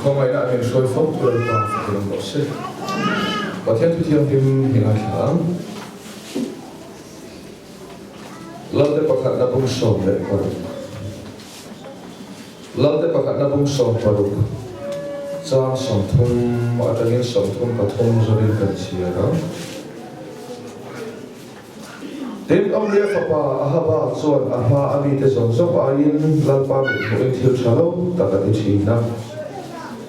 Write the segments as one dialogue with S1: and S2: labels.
S1: không ai đã nên soi phóng tôi vào cái lòng đó sẽ và theo tôi theo phim hình ảnh sáng lâu tới bậc hạnh đã bung sầu lệ vào lâu tới bậc hạnh đã bung sầu vào trang sòng thôn mà ta nghe sòng thôn và thôn rồi đến gần chia đó đến ông lia phật bà ahaba chuan aha ami te zong zong ain lalpa be hoin thil thalo takati thina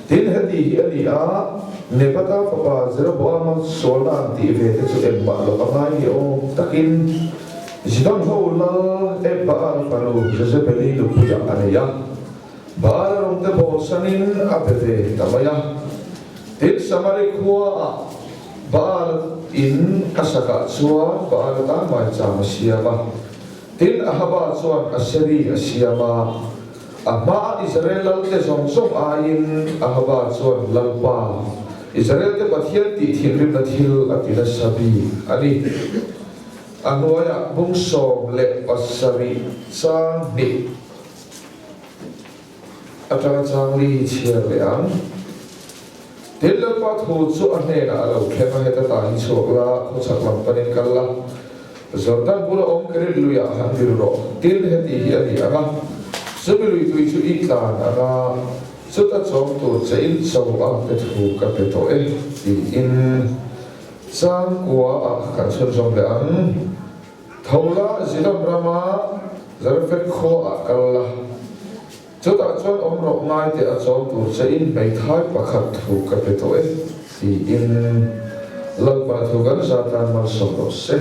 S1: tin heti hi ani a nepata phật bà zero boama solna ti ve te chu em ba lo angai hi o takin jidon ho la e ba falo josepeli lu puja aneya ba rom te bo sanin apeve tamaya tin samari khua ba in asaka chuan ba ta mai chama siama tin ahaba chuan aseri asiama ama Israel te zong zong ain ahaba chuan lalpa Israel te pathian ti thingrim na thil atina sabi ani anuaya bungsom le pasari chang ni atang chang li chiar leang tin lalpa thu chu ane na alo khema heta ta hi chokla khu chaklam panin kalla Jordan pula om kare luya handir ro tin heti hi ani anga subili tu chu itlan anga chuta chong tu chain chaw a te thu ka pe to e ti in chang kwa a kan chon jong le an thola zidam rama zarfet kho a kalla chuta chon om ro ngai te a chaw tu chain mai thai pakhat thu ka pe to e ti in lalpa thu kan zatan mal som ro se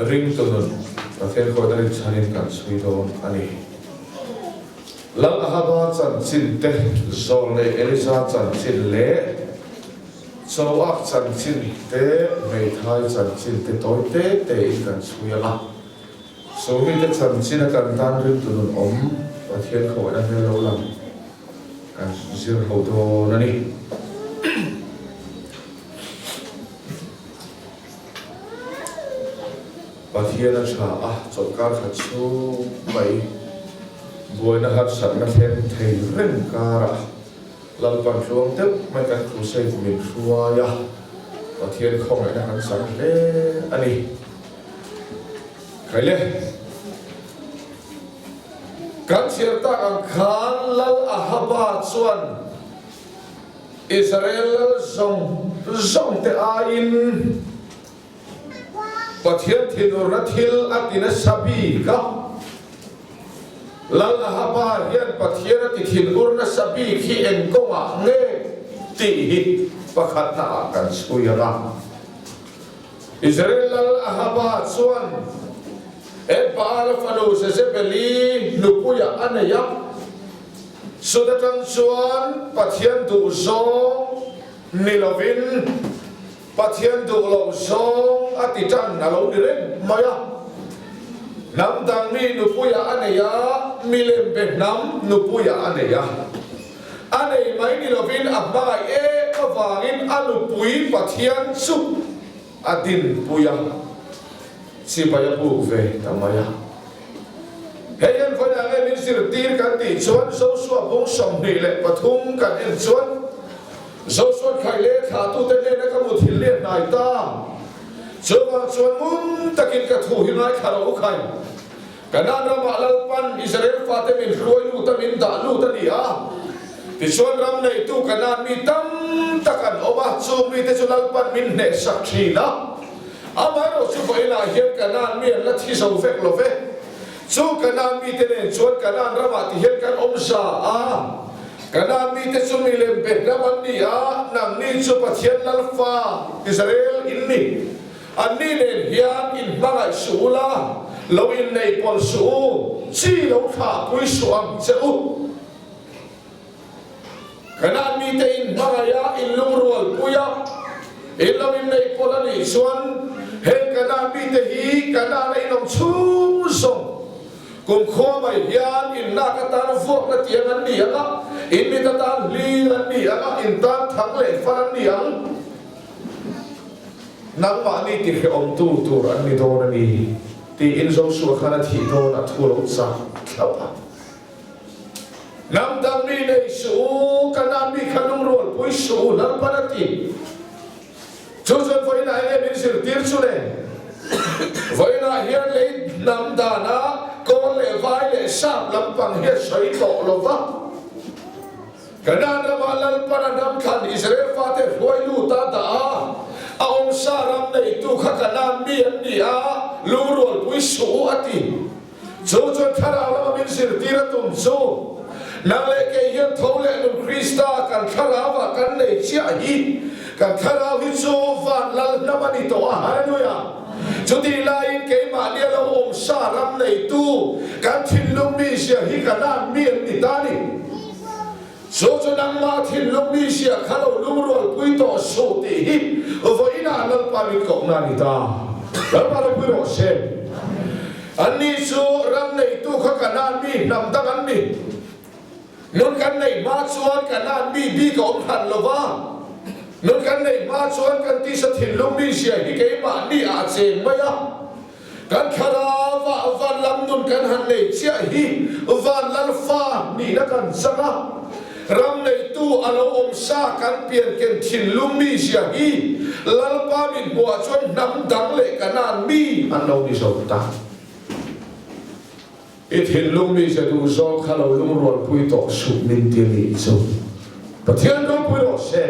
S1: ring tunun afen ko dari chanin kan suidon ani lam ahaba chan chin te zol le elisa chan chin le choak chan chin te mei thai chan chin te toy te in kan suila so mi te chan chin kan tan ring tunun om afen ko da me lo lam kan zir ho do nani Pathiana cha chokar khachu mai boina har sakna then thei ren kara lalpan chuang tep mai kan khusai min khuaya pathian khong ai na han sang le ani khaile kan sirta ang khan lal ahaba chuan Israel zong te ain pathian thinur na thil atina sabi ka lal ahaba hian pathian ti thinur na sabi khi en konga nge ti hi pakhat na kan suyara Israel lal ahaba chuan e baal falo se beli lupuya anaya sudatan chuan pathian du zong nilovin pathian du lo zong atitan alo direng maya nam dang mi nupuya aneya milem be nam nupuya aneya anei mai ni lovin abai e kawangin alupui pathian su adin puya sibaya bu ve tamaya heyan phana nge min sir tir kan ti chuan so suwa bong som ni le pathum kan en chuan Joshua khaile thatu te le na kamu thille nai ta chuwa chuan mun takin ka thu hi nai kharo khai kanan ra malal pan Israel fate min roi lu ta min da lu ta ni a ti chuan ram nei tu kanan mi tam takan oba chu mi te chulal pan min ne sakhi na amai ro chu vai na hian kanan mi la thi so vek lo ve chu kanan mi te ne chuan kanan ra ma ti hian kan om sa a Kana mi te sumilem be naman niya nang ni su pathian lalfa Israel inni anni len hian in bagay sula lo in nei pol su chi lo tha pui suam cheu kana mi te in bagaya in lumrual puya in lo in nei pol ani suan he kana mi te hi kana nei nom chung song kum kho mai hian in na ka tan vok na tiang an ni anga in mi ta tan li an ni anga in tan thak le fan an ni ang nang ma ni ti khe om tu ran ni do na ni ti in zo su khana thi do na thu lo sa thapa nam dam ni nei su kana mi khanung rol pui su lam panati chu chu voi na e min sir tir chu le voi na hian le nam da na ko le vai le sap lam pang he soi to lo va kana na malal panadam khan Israel fa te foi lu ta da ông saram này tu khắc nam miên đi lu rồi bui số ati cho thara la min sir tira tum so nang le ke hian thâu le num Krista kan thara wa kan nei chia hi kan thara hi so van lal namani to hallelujah cho đi lai ke ma dia lo ông saram này tu kan thin lum mi sia hi kan nam miên đi ta ni số cho năng ma thiên lúc đi xia khá lâu lúc rồi quý tỏ số tỷ hít với na lần ba mươi cộng na đi ta lần ba mươi quý độ xem anh đi số ram này tu khá cả nan mi nằm tăng anh mi nôn cái này ma chuan cả nan mi bi cộng hẳn là va nôn cái này ma chuan cái tí sát thiên lúc đi xia thì cái mà đi chèn mấy á kan khara và van lam nôn cái hẳn này chia hi van lal pha ni na kan sanga ram này tu alo om sa kan pian ken thin lum mi sia hi lalpa min bua chon nam dang le kanan mi ano ni so ta it thin lum mi sia du zo khalo lum rol pui to su min ti ni so pathian ro pui ro se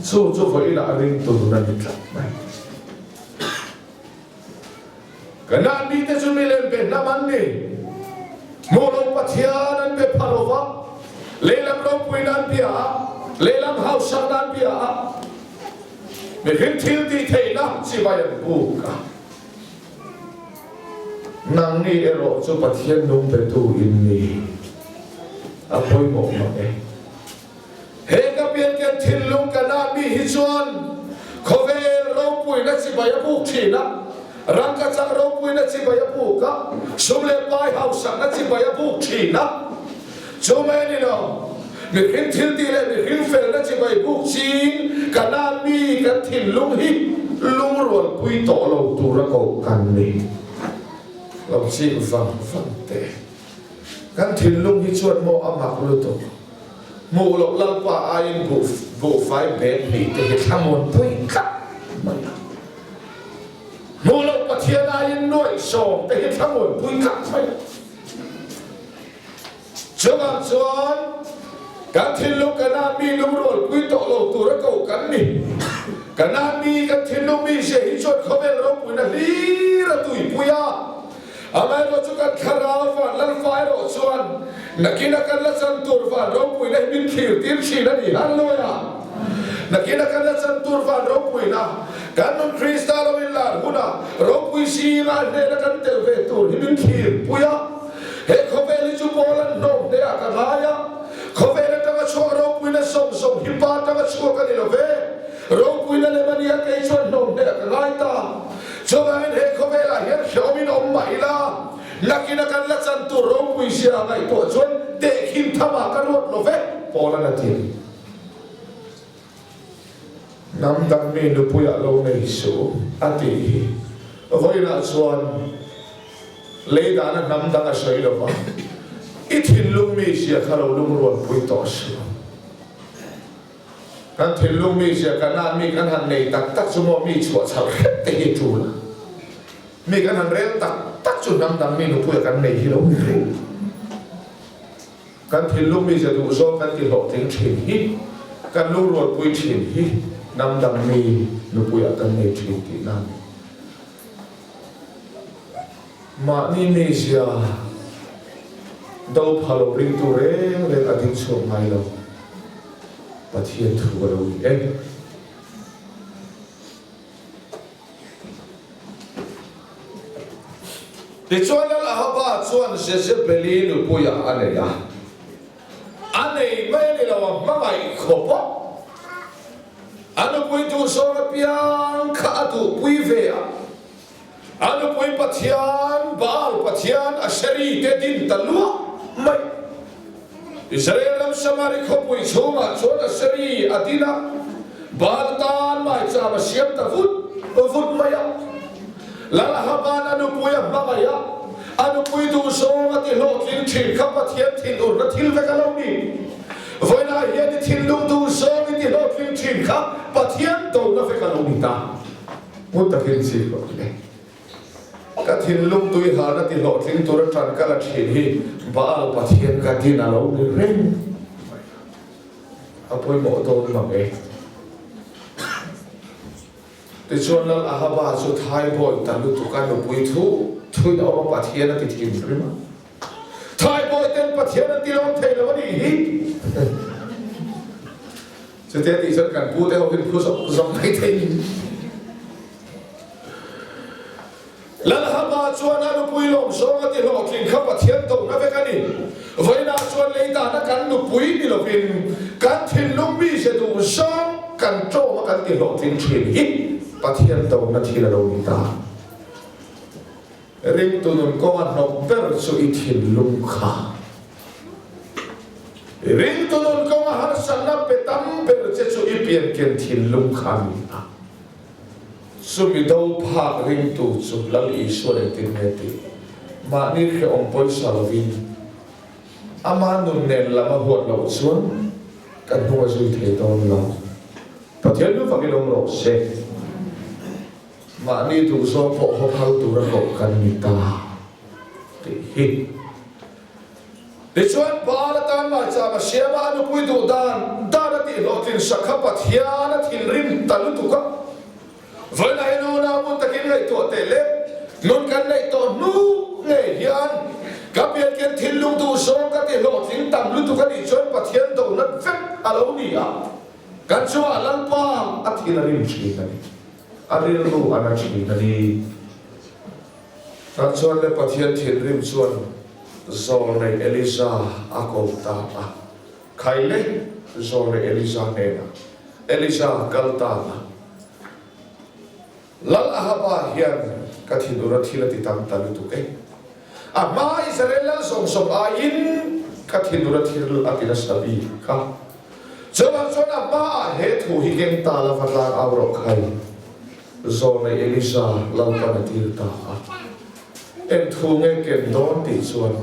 S1: so voi la ring tu na ni tla mai kanan mi te su mi len be naman ni mo lo pathian an be phalova lelam ro puinan pia lelam hausa dan pia me hin thil ti theina chi bayan bu ka nang ni ero chu pathian nung be tu in ni a poi mo ma e he ka pian ke thil lung ka na mi hi chuan khove ro puina chi baya bu thina rang ka chang ro puina chi baya bu ka sumle pai hausa na chi baya bu thina cho mày đi đâu, mình khiến thiên ti lên mình khiến phèn nó chỉ vậy buộc chín cả nam mi cả thìn lung hít lung rồi quy tổ lâu tu ra cầu cần đi, lòng chi vàng vàng tệ, cả thìn lung hít chuột mò âm mặc luôn tu, mù lộc lăng qua ai bộ phái bén hỉ để tham môn tôi cắt mày, mù lộc qua thiên ai nuôi sòng để tham môn tôi cắt mày. Cho bạn chuan các thiên lúc cả nam mi lúc rồi quy tổ lâu tu ra cầu cắn đi cả nam mi các thiên lúc mi sẽ hít chuột không biết đâu quy là lý ra tuổi quy à mà nó cho các khara và lăn phai rồi chuan nãy kia các lăn chân tur và đâu quy này bin khỉu tiên chỉ là đi ăn lôi à nãy kia các lăn chân tur và đâu quy na các non Krista lo bin là huna đâu quy si mà này là các tel về tur bin khỉu quy à he khoveli chu bolan nom de akalaya khoveli tanga chu ro puina som hipa tanga chu ka ni love ro puina le mania ke chu nom de akalai ta cho gain he khovela hian khomi nom mai la nakina kan la chan tu ro pui sia ngai to chon de khim thama ka rot love pola na ti nam dang me lu puya lo nei su ati voi la chuan lấy đá nó nắm đá cái sấy đâu mà ít thiên lung mi xia khá lâu lung ruột bui to sữa cái thiên lung mi xia cái nam mi cái hàng này tắc cho mọi mi chuột sao hết tê chu là mi cái hàng rét tắc cho nắm đá mi nó bui cái này hi lâu mi cái thiên lung mi xia đủ số cái thiên lộ tiếng chìm hít cái lung ruột bui chìm hít nắm đá mi nó bui cái này chìm thì nam mà Indonesia đâu phalo ring tu re adin so mai lo pathian thu ro em để chuan la haba chuan se beli lu puya ane ya ane mai ni lo ma mai khopo anu pui tu so piang kha tu pui ve anu pui pathian baal pathian ashari te din talua mai Israel lam samari khopui chunga chona ashari adina baal tan mai cha ma siam ta vut ฟุตไม่ยับละละฮับานอนุปุยบ้าไม่ยับอนุปุยดูโซ่ที่โลกินถิ่นขับเทียนถิ่นอุรทิลเวกาลานีเวลาเฮียนถิ่นลุงดูโซ่ที่โลกินถิ่นขับปะเทียนโตนเวกาลานีตามุตตะกินสิโลกินก็ถิ่นลุงตุยหาที่โลกินตัวรันกัลถิ่นฮีบ้าปะเทียนกันที่นาลานีเร่งอภัยหมดโดนมาเองแต่ชวนเราอาบาสุดท้ายบ่อยแต่ลุตุกันลุปุยทุทุยเอาปะเทียนติดกินหรือมั้งท้ายบ่อยเต็มปะเทียนติดลงเทแล้ววันนี้สุดท้ายที่ฉันกันพูดแต่เขาเป็นผู้สมัยเทนแล้วอาบาชวนเราลุปุยลงโซ่ที่ลงกินข้าวปะเทียนตรงนั้นเป็นกันนี่เวลาชวนเลยตานักกันลุปุยนี่เราเป็นการทิ้งลุงมีเสดูซ่องกันโจมากันที่ลงทิ้งทิ้งฮิปะเทียนตรงนั้นที่เราดีตาเรื่องตัวนั้นก็มันนกเปิดสุอิทินลุงขาเรื่องตัวนั้นก็มาหันสันนับไปตั้มเปิดเจสุอิเปียนเกินทินลุงขามีนะสุมิดาวภาคเรื่องตัวสุลลีสวรรค์ตินเนติมานี่คือองค์พระสารวินอามานุนเนลละมาหัวเราส่วนกันหัวสุยเทตอนเราปะเทียนดูฟังกิลงเราเสกมานี่ถูกสอบพอเขาเข้าตัวเรากันมิตาที่ดิฉันบาลตันมาจากมาเชียมานุพุยดูดานที่เราทิ้งสักขับปะเทียนทิ้งริมตะลุตุกะวันไหนนู้นอามุนตะกินเลยตัวเตล็บนุ่นกันเลยตัวนู้เงียนกับเบียร์กันทิ้งลุงดูโซ่กันที่เราทิ้งตะลุตุกันดิฉันปะเทียนตัวนั้นเฟกอะไรนี่อ่ะกันชัวลันปามอัฐินริมชีกันอาริรูอาณาจักรนี้กันส่วนเลปะเทียนถิ่นริมส่วนโซนในเอลิซาอาโกตาปะใครเล่โซนในเอลิซาเนนะเอลิซากัลตาปะลัลอาฮบาเฮียนกัทินุรัติลติตัมตัลุตุเกอามาอิสราเอลสมอายินกัทินุรัติลอากิลสบีค่ะส่วนอามาเหตุหิเกนตาลาฟัลาอาวรกไฮzona Elisa laupana tirta en thunge ken don ti chuan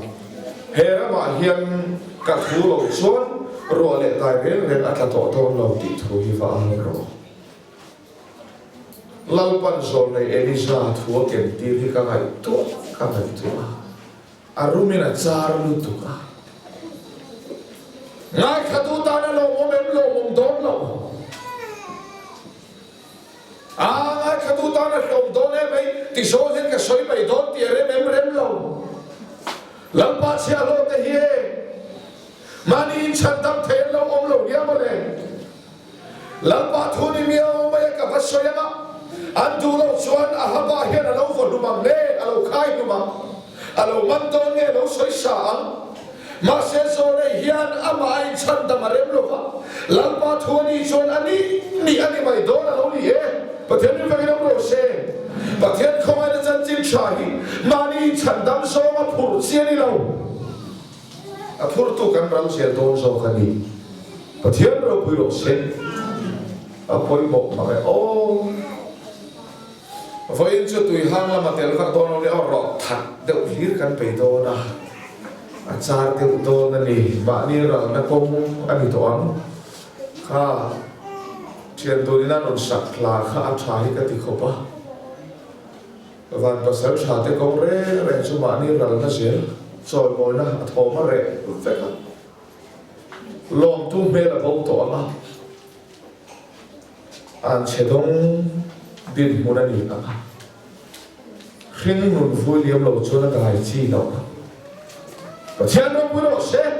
S1: hera ma hian ka thu lo chuan ro le tai ren atla to ton lo ti thu hi wa ro laupan zona Elisa thu ken ti hi ka ngai to arumina char lu tu ka ngai khatu ta na lo mom don lo ai khatu ta na hlom don e mai ti so hen ka soi mai don ti rem lo lampa sia lo te hi mani chan dam the lo om lo ya mo le lampa thu ni mi o mai ka va so ya ma an du lo chuan a ha ba hian a lo vo lu mam le a lo khai lu mam a lo man don nge lo soi sa ma se so le hian a mai chan dam rem lo va lampa thu ni chuan ani mai don a lo ni eประเทศนี้เป็นเรื่องโรเซ่ประเทศเขาไม่ได้จัดจิ้มชายมานี่ฉันดำโซ่มาพูดเสียนี่เราพูดตุกันเราเสียโดนโซ่กันนี่ประเทศเราเป็นโรเซ่พอยบอกมาเลยโอ้พออินจุดตุยห้างละมาเตลฟักโดนเราเนี่ยรอถัดเดี๋ยวฮีร์กันไปโดนนะอาจารย์เดี๋ยวโดนนี่บ้านนี้เราเนี่ยคงอันนี้ตัวข้าเชียนตัวนี้น่าหนุนสักลาข้าอับชาให้กันติดขบะวันภาษาชาติก็เร่ชุมานี่เราเนี่ยเสียซอยมอยนะทอมาเร่เฟกลองทุ่มเมล่าบอกตัวมาอันเชดงดินมุนันนี่นะขึ้นหนุนฟูเลียมเราชวนกันให้ชีเราก็เชียนเราพูดว่าเช่น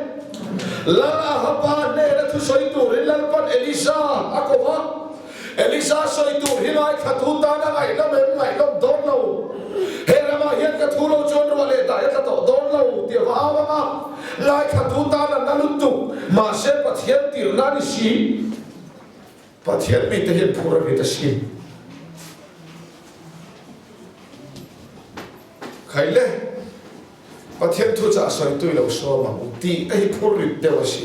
S1: ลาฮับานเนรทุสอยตูริลลันปันเอลิซาอากวะเอลิซาสอยตูริไลขัดหูตานะไงน้ำเอ็มไงน้ำโดนเราเฮรามาเฮียนขัดหูเราจนรัวเลยตายขัดโดนเราเดี๋ยวเอามาไล่ขัดหูตานะนั่นลุตุมาเช่นปัทเฮียนตีร์นานิชีปัทเฮียนมีแต่เห็นผู้รับมีแต่ชีใครเล่ประเทศทุจาสอยตุยเราโซมาบุตรีไอ้ผู้ริบเดวสิ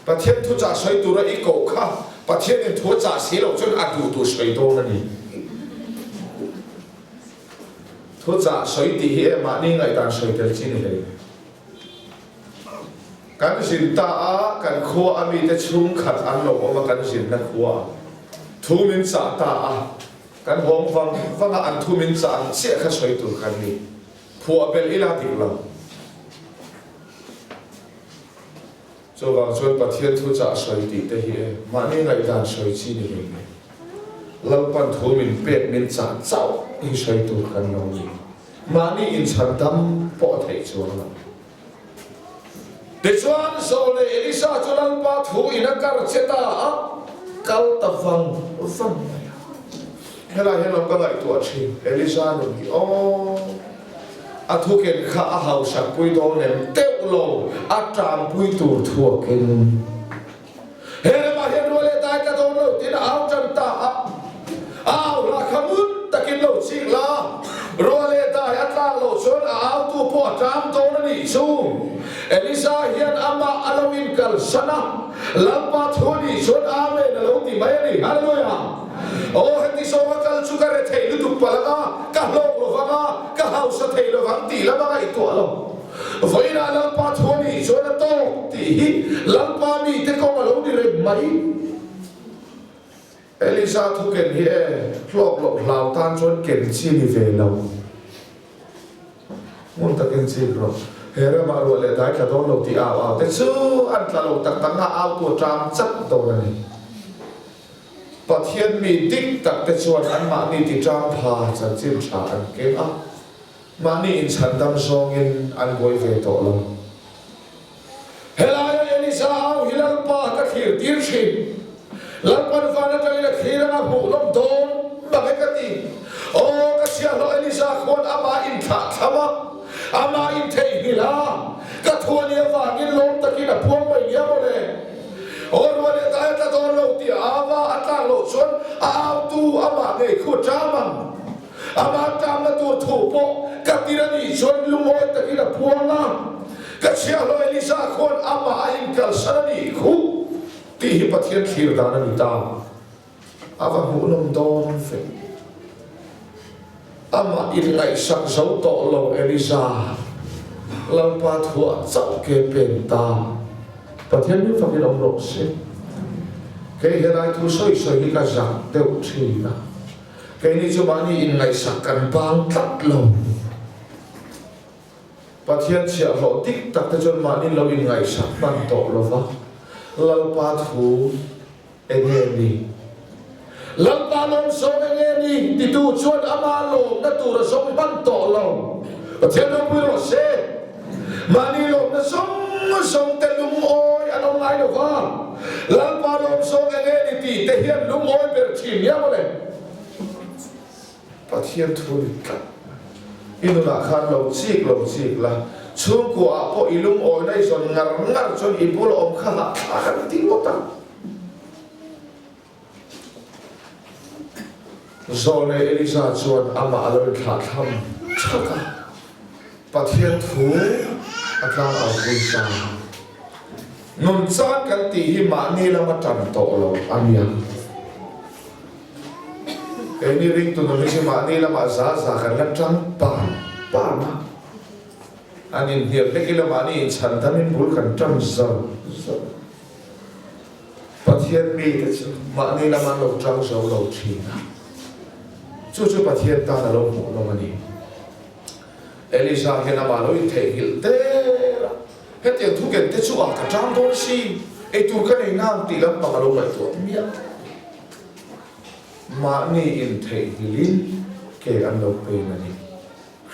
S1: ประเทศทุจาสอยตุระอีโกค่ะประเทศนี้ทุจาสีเราจนอาดูตัวสอยตัวนั่นนี่ thu trả soi tì hi mà ni ngày đàn soi tel chi ni hei kan sin ta a kan khua ami te chung khat an lo oma kan sin na khua thu min sa ta a kan hom vang an thu min sa an se kha soi tu kan ni phua bel ila tik lo so wa so pathian thu cha soi ti te hi ma ni ngai dan soi chi ni ni lau pan thu min pet min cha chau i soi tu kan lo ni ma ni in chan dam po thei chuang la de chuan so le Elisa chuan pa thu in a kar cheta a kal ta vang hela ka ngai tu a thi Elisa no ni o a thu ken kha a hau sak pui do nem teu lo a tram pui tur thu ken hele ma hen wale dai ka do lo tin au chan ta au la khamut takin lo chi la role dai atla lo chon au tu po tram do na ni chu Elisa hian ama alawin kal sana lampa thoni chon ame na lo ti mai ni hallelujah oh heti so kal chukare thei lu tu palaga ka lo vanga ka hau sa thei lo vang ti la ba i to lo voina lampa thoni chon to ti lampa mi te ko lo ni re mai Elisa thu ken hi lok lau tan chon ken chi ni ve lo mun ta ken chi ro hera ma ro le dai ka don lo ti a te chu an tla lo tak tang a au tu tram chat do na ni pathian mi dik tak te chuan an ma ni ti tram pha chan chin tha an ke a ma ni in chan dam song in an goi ve to lo hela Elisa au hilal pa ka khir tir shin lampan fana ta le khir na bu lom don ba ka ti o ka sia lo Elisa khon ama in tha thama ama in thei hila ka thuani awangin lom takina puang mai nia mole or wale ta ta don lo ti awa ata lo chon au tu ama nge khu chaman ama tam na tu thu po ka tirani chon lumoi takina puang na ka sia lo Elisa khon ama in kal sanani khu ti hi pathian thir dana ni ta awa hu nom don fe ama in ngai sak zo to lo Elisa lampa thua chau ke pen ta pathian ni fakin om ro se ke helai thu soi hi ka ja teu thi na ke ni chu mani in ngai sak kan bang tat lo pathian chia lo tik tak ta chon mani lo in ngai sak ban to lo va lampa thu engeni lampa lom so engeni ti tu chuan ama lo na tu ra som ban to lo pathian no pu ro se mani lo na som te lum oi anong lai lo va lampa lom so engeni ti te hian lum oi ber chin ya mo le pathian thu ni ka inu na khan lo chik la chung ko a po ilum oi nai son ngar chon ipul om kha a ti mo ta zone Elisa chuan ama alo tha tham chaka pathian thu atlang au pui sa nun chan kan ti hi ma ni lama tan to lo amia eni ring tu no mi ma ni lama za kan la tang pa ma anin hiệp cái lama ni in chan tan in bul kan tang zo pathian mi te ma ni lama lo tang zo lo thina chu pathian ta na lo mu lo mani Elisa hena ma lo in thei hil te he te thu ken te chu a ka tang don si e tu ka nei nam ti lam pa lo mai to mia ma ni in thei hilin ke an lo pe mani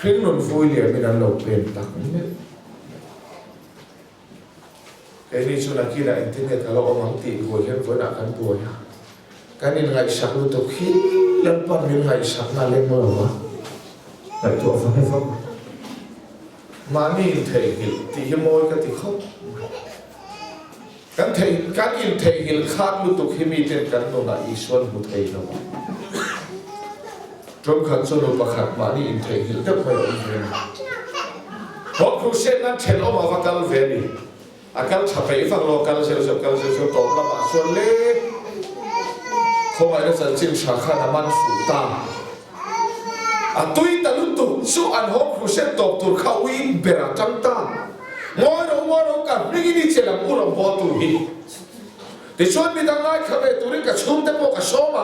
S1: khring non vui lia min an lo pen tak me ke ni chu na ki la internet alo omang ti go hen vo na kan tu ya kan in ngai sak lu to khi lam pan min ngai sak na le mo wa ngai tu fa he fa ma ni in thei hil ti hi moi ka ti khop kan in thei hil khat lu to khi mi ten kan no na iswan hu thei lo trong khăn cho nó bạc hạt mà đi in thấy hiểu rất phải ông về họ cứ xem nó chèn ông mà vào về đi à cái chả phải phăng lo cái sẽ tổ là mà xuân lê không phải là dân chính xác khăn là man phủ ta tui talutu su an hom khuset top tur khawi bera tangta ngoi ro ka ringi ni chelam uram bo tu hi ti chon mi dangai khabe turin ka chum te po ka soma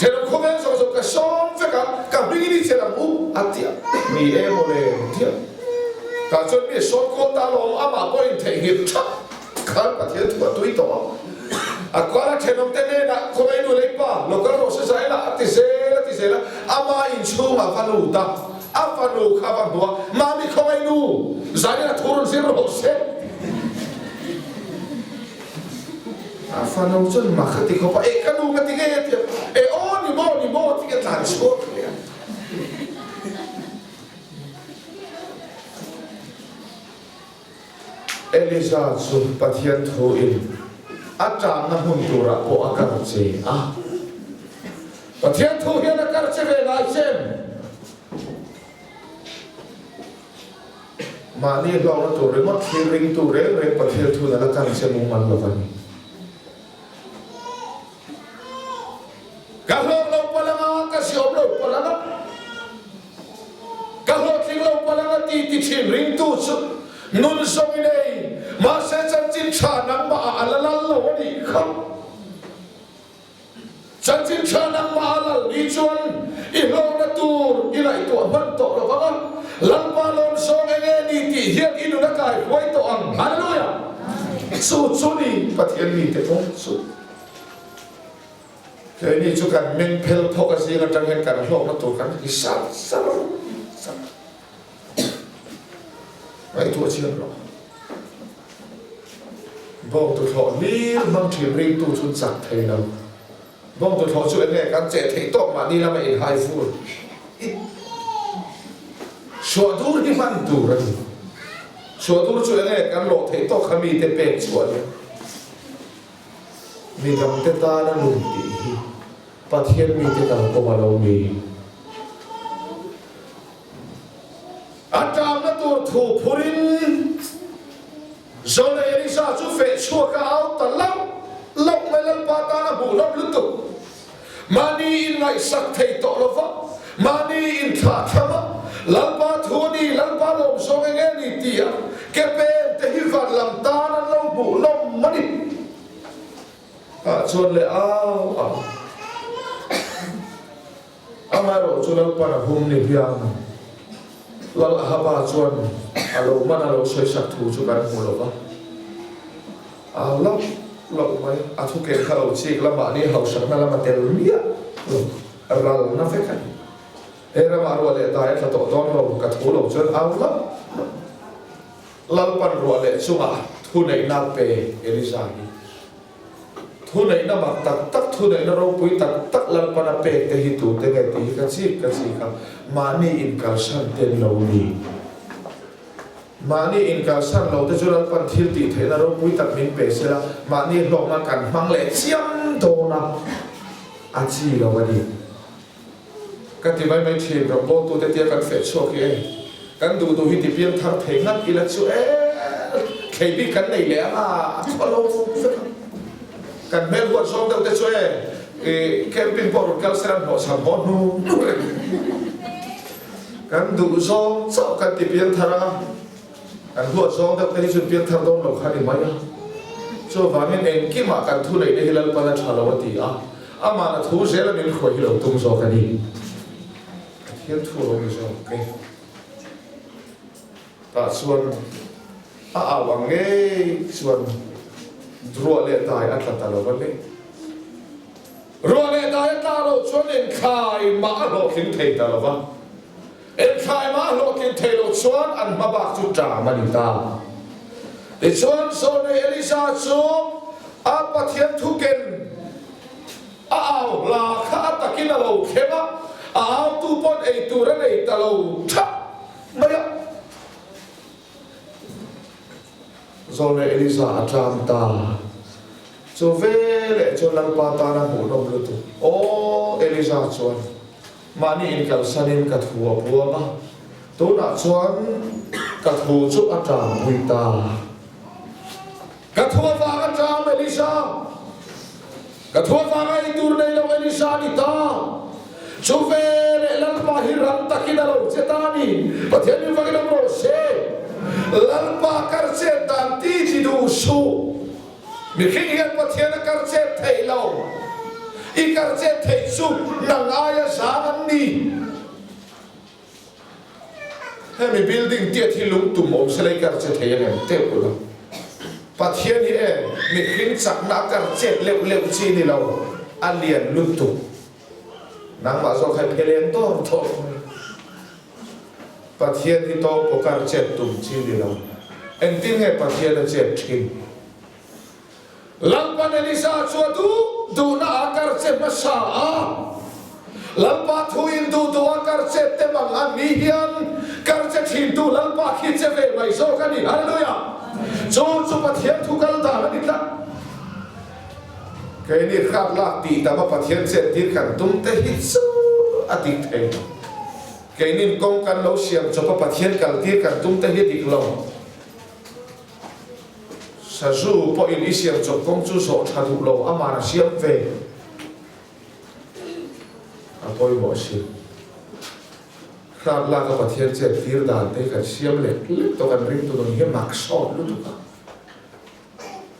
S1: thelo khoben so ka som fe ka ringi ni chelam u atia mi emole tia ka chon mi so ko ta lo ama ko in the hi tha khar ka the tu tui to akwala thenom te ne na khomai nu leipa lokal ro se sai la ti se la ama in chuma fanu ta afanu khaba bua mami khomai nu zani na thurun sir ro se afanu chon ma khati ko pa e kanu ma ti ge e o ni mo ti ge tan so Elisa su pathian tho in atang na hun tura po akar che pathian tho hian akar che ve lai chem mani lo na tu remot hearing tu re pathian thu na kan che mu man lo van ka lo palanga ka si ob lo palanga ka lo ting lo palanga ti chin ring tu su nun so nei ma se chan chin cha nang ma alalal lo ni kham chan chin cha nang ma alal ni chuan I lo na tur I lai to ban to lo ba lan pa lon so nge ni ti hian inu na kai hoi to ang hallelujah su ni pathian ni te phong su ke ni chu kan men phel phok a si na tang hen kan lo na tur kan ki sa ai tu chian lo bông tu thọ ní mang thuyền ring tu chun sạc thầy đâu bông tu thọ chuyện này các trẻ thấy tốt mà đi làm ấy hai phút sửa tu đi mang tu rồi sửa tu chuyện này các lộ thấy tốt khami te pe sửa đấy mi cầm te ta na lung ti pathian mi te ta ko ma lo mi atang na tu thu phurin rồi Elisa chú phải xua cái áo tận lóc mấy lần ba ta là bù lóc lứt tụ mani in lại sắc thầy tổ lo vấp mani in thả thắm lần ba thua đi lần ba lồng so nghe đi tía cái bên te hi vật làm ta là lâu bù lóc mani chuan lệ áo ama ro chu lần ba là hum ni biang lal haba chuan alo mana lo soi sak thu chu kan mu lo ba lo mai a thu ke kha lo chi la ma ni hau sak na la ma tel mia ral na fe kan era ma ro le ta ya to don lo ka thu lo chuan au lal pan ro le chu ma thu nei na pe Elisa ni thu nei na ma tak thu nei na ro pui tak lal pan pe te hi tu te ngai ti ka chi ka mani in kal san ten lo ni mani in kal san lo te chural pan thil ti the na ro pui tak min pe se la mani lo ma kan mang le chiam to na a chi lo wa di ka ti mai mai thi ro bo tu te tia kan fe cho ki kan du hi ti pian thar the ngat ki la chu khei bi kan nei le a cho lo kan mel wo song te chu camping por kal seram no sam ho nu kan du song so kan ti pian thara kan huat song te hi chun pian thar dong lo kha ni mai so va men en ki ma kan thu nei de hilal pa na thalo ti ama na thu se la min khoi lo tum so ka ni hian thu lo ni so ke ta suan awang nge suan dro le tai atla lo ba le ro le tai ta lo chuan en khai ma lo kin thei ta lo ba en khai ma lo kin thei lo chuan an ma ba chu tra ma ni ta de chuan so ne Elisa chu a pathian thu ken aw la kha ta kin lo khema aw tu pon ei tu ra nei ta lo tha ma ya so ne Elisa atram ta so vele cho lang pa ta na mu nom lu tu o Elisa chuan mani in kal sanin ka thua bua ba to na chuan ka thu chu atram pui ta ka thua va atram Elisa ka thua va ngai tur nei lo Elisa ni ta chu vele lalpa hi ram takinalo chetani pathian ni vagina ro se lalpa karche danti jidu su mi khiyan pathian karche thailo I karche thaisu nangaya zaman ni hemi building tia thi lung tum om selai karche thaiyan te pula pathian ni mi khin chak na karche leu chi ni lo alian lutu nang ma zo khai phelen to pathian ni to pokar che tum chi ni lo en tin nge pathian che thin lampan elisa chuatu du na akar che masa lampa thuin du akar che te mang ani hian kar che thin du lampa khi che ve mai so ka ni hallelujah chu pathian thu kal da ni la cái này khác là tỷ ta mà phát hiện sẽ tiếc khẩn tung te hít su adik thế cái này công can lâu xiêm cho phát hiện cả tiếc khẩn tung te hít đi lâu sa su po in xiêm cho công chú số thà đủ lâu ama là xiêm về à po in bỏ xiêm khác là các phát hiện sẽ tiếc đàn te khẩn xiêm lệ to cần ring to đồng hiểm mặc sọt luôn tụ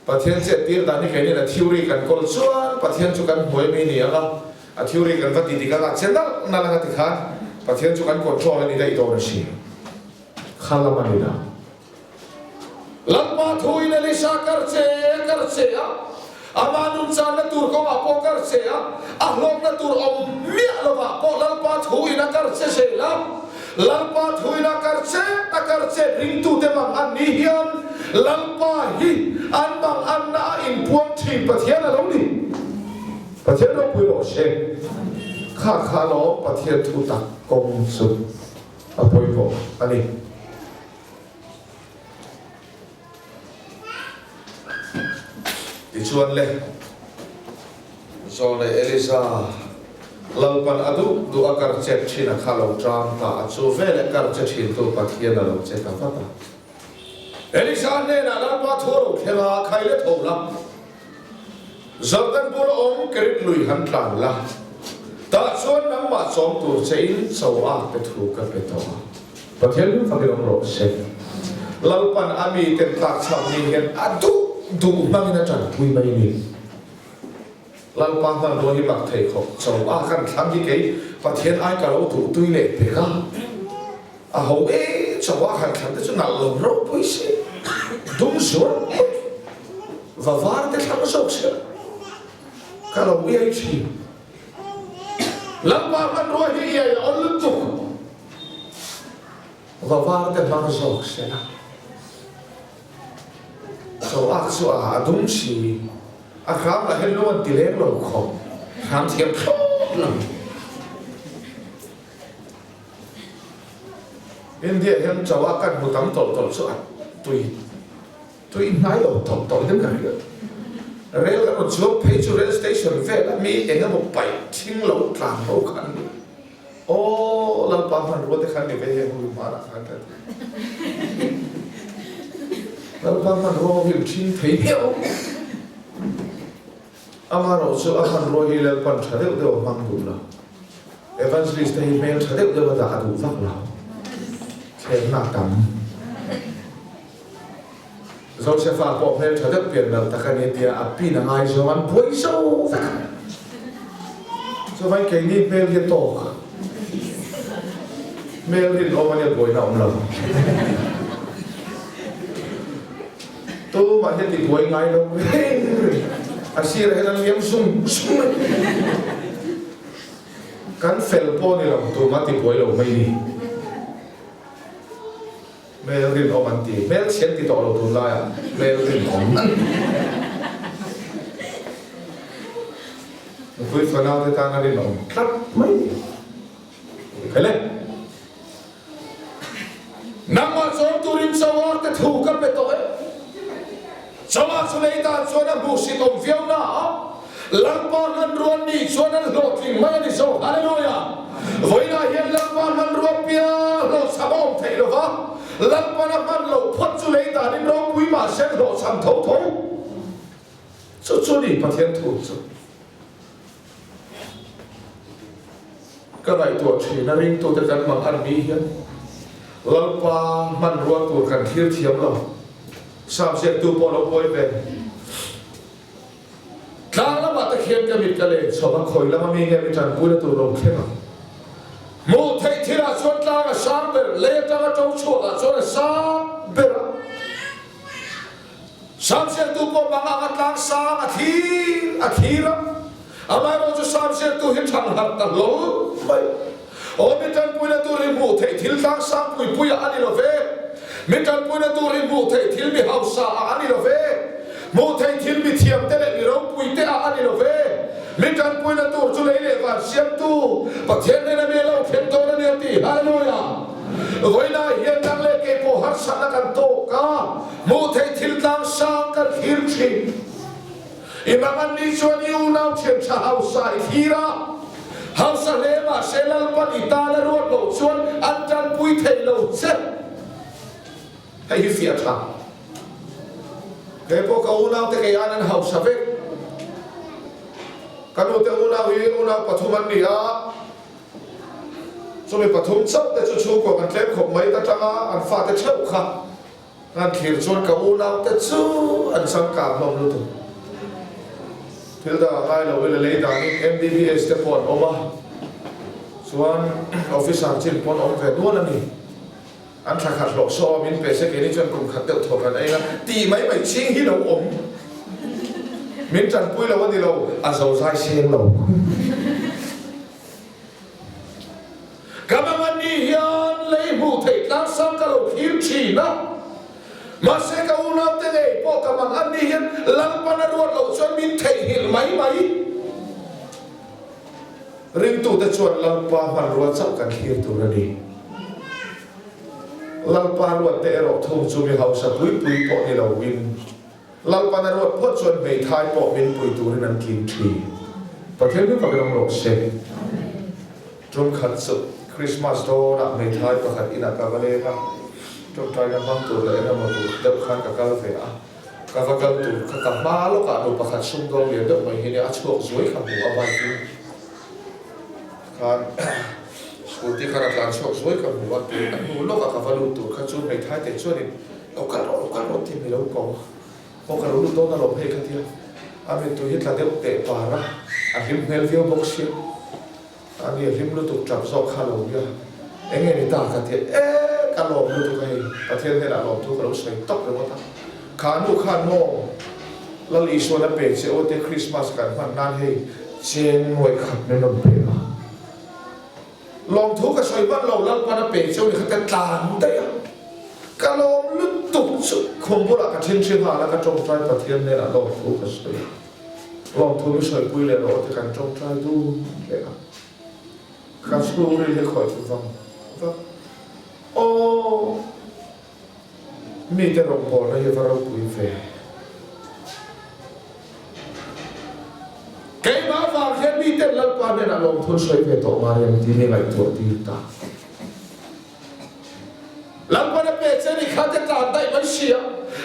S1: phát hiện sẽ tiếc đàn cái này là theory cần col chuan phát hiện cho cần huế mi nè à theory cần phát đi cái là chân đó là cái gì khác phát hiện cho cần control này đây đâu là gì khá là mạnh đó lampa thui na lisa karche á amanun cha na tur ko apo karche á ahlom na tur om mia lo ba po lampa thui na karche se lampa thui na karche ring tu te mang an ni hian lampa hi an mang an na in puang thi pathian a lo ni pathian lo pui lo se kha lo pathian thu tak kong su apoi ko ani chuan le so le elisa lalpan adu du akar chet thina khalo tram ta chu vele kar che thin tu pathian lo che ta fata elisa ne na lalpa thoro khela khaile thola zardan bur om krit lui han tlan la ta chuan nang ma chom tu chein so a pe thu ka pe to pathian lu fakirong ro se lalpan ami ten tak cham ni hen adu du mang na chan thui mai ni lan pa man ro hi bak thei kho so a kan tham hi ke pathian ai ka ro tu tui le pe ka a ho e so a kan tham de chu na lo ro pui se dum so va var de tham so se ka ro wi ai chi lan pa man ro hi ya on tu va var de mang so se na so so đúng gì khám là hết luôn thì lấy lâu khổ khám thiệp khóc lắm hiện địa hiện cho cần một tấm tổ số tôi nói là tổ đến cái nữa rail là một số page rail station về là mi em một bảy thiên lâu làm lâu khăn ô lần ba phần rồi thì khăn này về người mà là khăn thật lalpan man ro hil thin thei pheo amaro chu a man ro hi lalpan thadeu deu mang du la evangelist hi mail thadeu deu da adu vak la khen na tam Josepha po mail thadeu pian la takani tia api na ngai zo man poi so vak so vai ke ni mail hi to mail rin o man ya boi na om la tu mà hiện thì cuối ngày đâu à xí ra hiện liếm sung cắn phèn po này lòng tu mà thì cuối lâu mấy đi mẹ riêng ông anh thì mẹ xem thì tỏ lâu tu lại à mẹ riêng ông cuối phần nào thì ta nghe đến ông cắt mấy cái này nằm ở chỗ tu rim sawar cái thu cấp về tội Sama sulaitan suana busi tom fiona lampa man ruan ni suana lo ting mai ni so hallelujah voina hian lampa man ruapia lo sabom thei lo va lampa na man lo phot sulaitan ni ro pui ma sen lo sam tho tho chu ni pathian thu chu cái này tuổi chỉ nó riêng tôiจะกันมังอันมีเห็นลัลปามันรัวตัวกันเทียบเทียมเราสามเสียตัวปอเราป่วยเป็นครั้งละมาตะเคียนกันมิดกันเลยชาวบ้านคอยแล้วมันมีเงินไปจันพูดตัวลงเข้มมูเทที่เราชวนลากสามเบลเลี้ยจังก็ต้องชวนชวนสามเบลสามเสียตัวปอมังอันลางสามอาทิตย์ละอะไรเราจะสามเสียตัวเห็นทางหันตลอดไปโอ้มิจันพูดตัวริมูเทที่ลางสามปุยอันนี้เราเว้มิจันพูดตัวริมูเทที่มีเฮาสาอันนี้เราเว้มูเทที่มีเทียมเตะมีเราปุยเตะอันนี้เราเว้มิจันพูดตัวจุเลยเลยว่าเสียมตัวประเทศนี้นะเมเราเห็นตัวนั้นเนี่ยตีฮาเลลูยาวันนี้เห็นนักเล่นเกมโอฮัสนักกันโตกามูเทที่ลางสามกันฮิร์ชิอิมามันนี่ชวนยูนาวเชียงชาเฮาสายทีระเฮาสเลมาเซลัลปนิตาและรวดโลชวนอันจันปุยเทโลเซให้ฮิเฟียชาเดี๋ยวพวกเขานาวเตะยานันเฮาสเวกกันอุตอุนาวฮิอุนาวปฐุมันนี่อ่ะสมัยปฐุมซับแต่ชูกว่ากันเล็บขบไม่ตะจังอันฟาแต่เช่าค่ะงานขีดชวนกับอุนาวแต่ชูอันสังกาลมรู้ตัวที่เราได้เราเวลาเลี้ยงนี่ MBBS จะปอนออกมาส่วนออฟฟิศสั่งจิ้มปอนออกแบบนู้นนี่อันถ้าขัดหลอกซ้อมินเปเสกนี่จนกลุ่มขัดเติบโตกันไอ้นะตีไม่ไปชิงที่เราอมมินจันปุ้ยเราวันที่เราอาศัยใช้เชียงเรากำลังนี่ยันเลยบุตรตั้งสังกัดเราพิชีนะมาเสกอุณาเตะพวกกำลังอันนี้ยันลังปนรวดเราชวนมินเทหิลไหมริมตัวแต่ชวนลังปามันรวดจับกันเฮียตัวนี้ลังปานวดเตะรถทุ่งจูมีเฮาสับปุยปอนี่เราวินลังปานรวดพดชวนไม่ทายปอวินปุยตัวนั้นกินทีประเทศนี้ก็เป็นโลกเซนจงขัดสุดคริสต์มาสโตนะไม่ทายประคัดอินักกาบเลนะจงใจกันบางตัวเลยนะมาดูเด็กขันกับกาลเฟียกาฟกันตัวขัดมาลูกอ่ะดูประคัดสุ่มตัวเดียวเด็กไม่เห็นอาชีพสวยขับหัวไปขันสุดที่ขนาดการชกสวยกับหัวตัวอันนู้นโลกกับฟาลูตัวขัดชุดในท้ายแต่ช่วงนี้เราการรถที่มีเรากองพวกการรถตัวนั้นเราให้กันเดียวอันเป็นตัวที่เราเด็กเตะปาระอันหิมเฮลฟิลบ็อกซ์อันนี้หิมรู้ตัวจับซอกขาเราเนี่ยเอ็งนี่ตากันเดียวการลงรู้ตัวใครประเทศนี้เราลงตัวเราใส่ตบเลยว่าขานุขาโน่แล้วอีส่วนนั้นเป็นเสียโอเตคริสต์มาสกันมันนั่นให้เชนหน่วยขับในนนเป็นลองทุกข์กับชอยบ้านเราแล้วมันเป็นเจ้าหนี้เขาจะตามได้ก็ลองลึกตุกสุดคงพวกเราก็เช่นหาแล้วก็จงใจประเทศนี้เราลองทุกข์กับชอยลองทุกข์กับชอยปุยเลยเราจะการจงใจดูเลยนะการสู้เรื่องคอยทุกฟังก็โอ้มีแต่ลงพอนะยังเราปุยเฟย์แกมาฝากแค่มีแต่ลังปานเนี่ยนะลงทุนช่วยเพื่อต่อมาอย่างที่นี่ไงตัวที่ตาลังปานเป็นเจ้าหนี้ข้าจะตามได้ไม่เสีย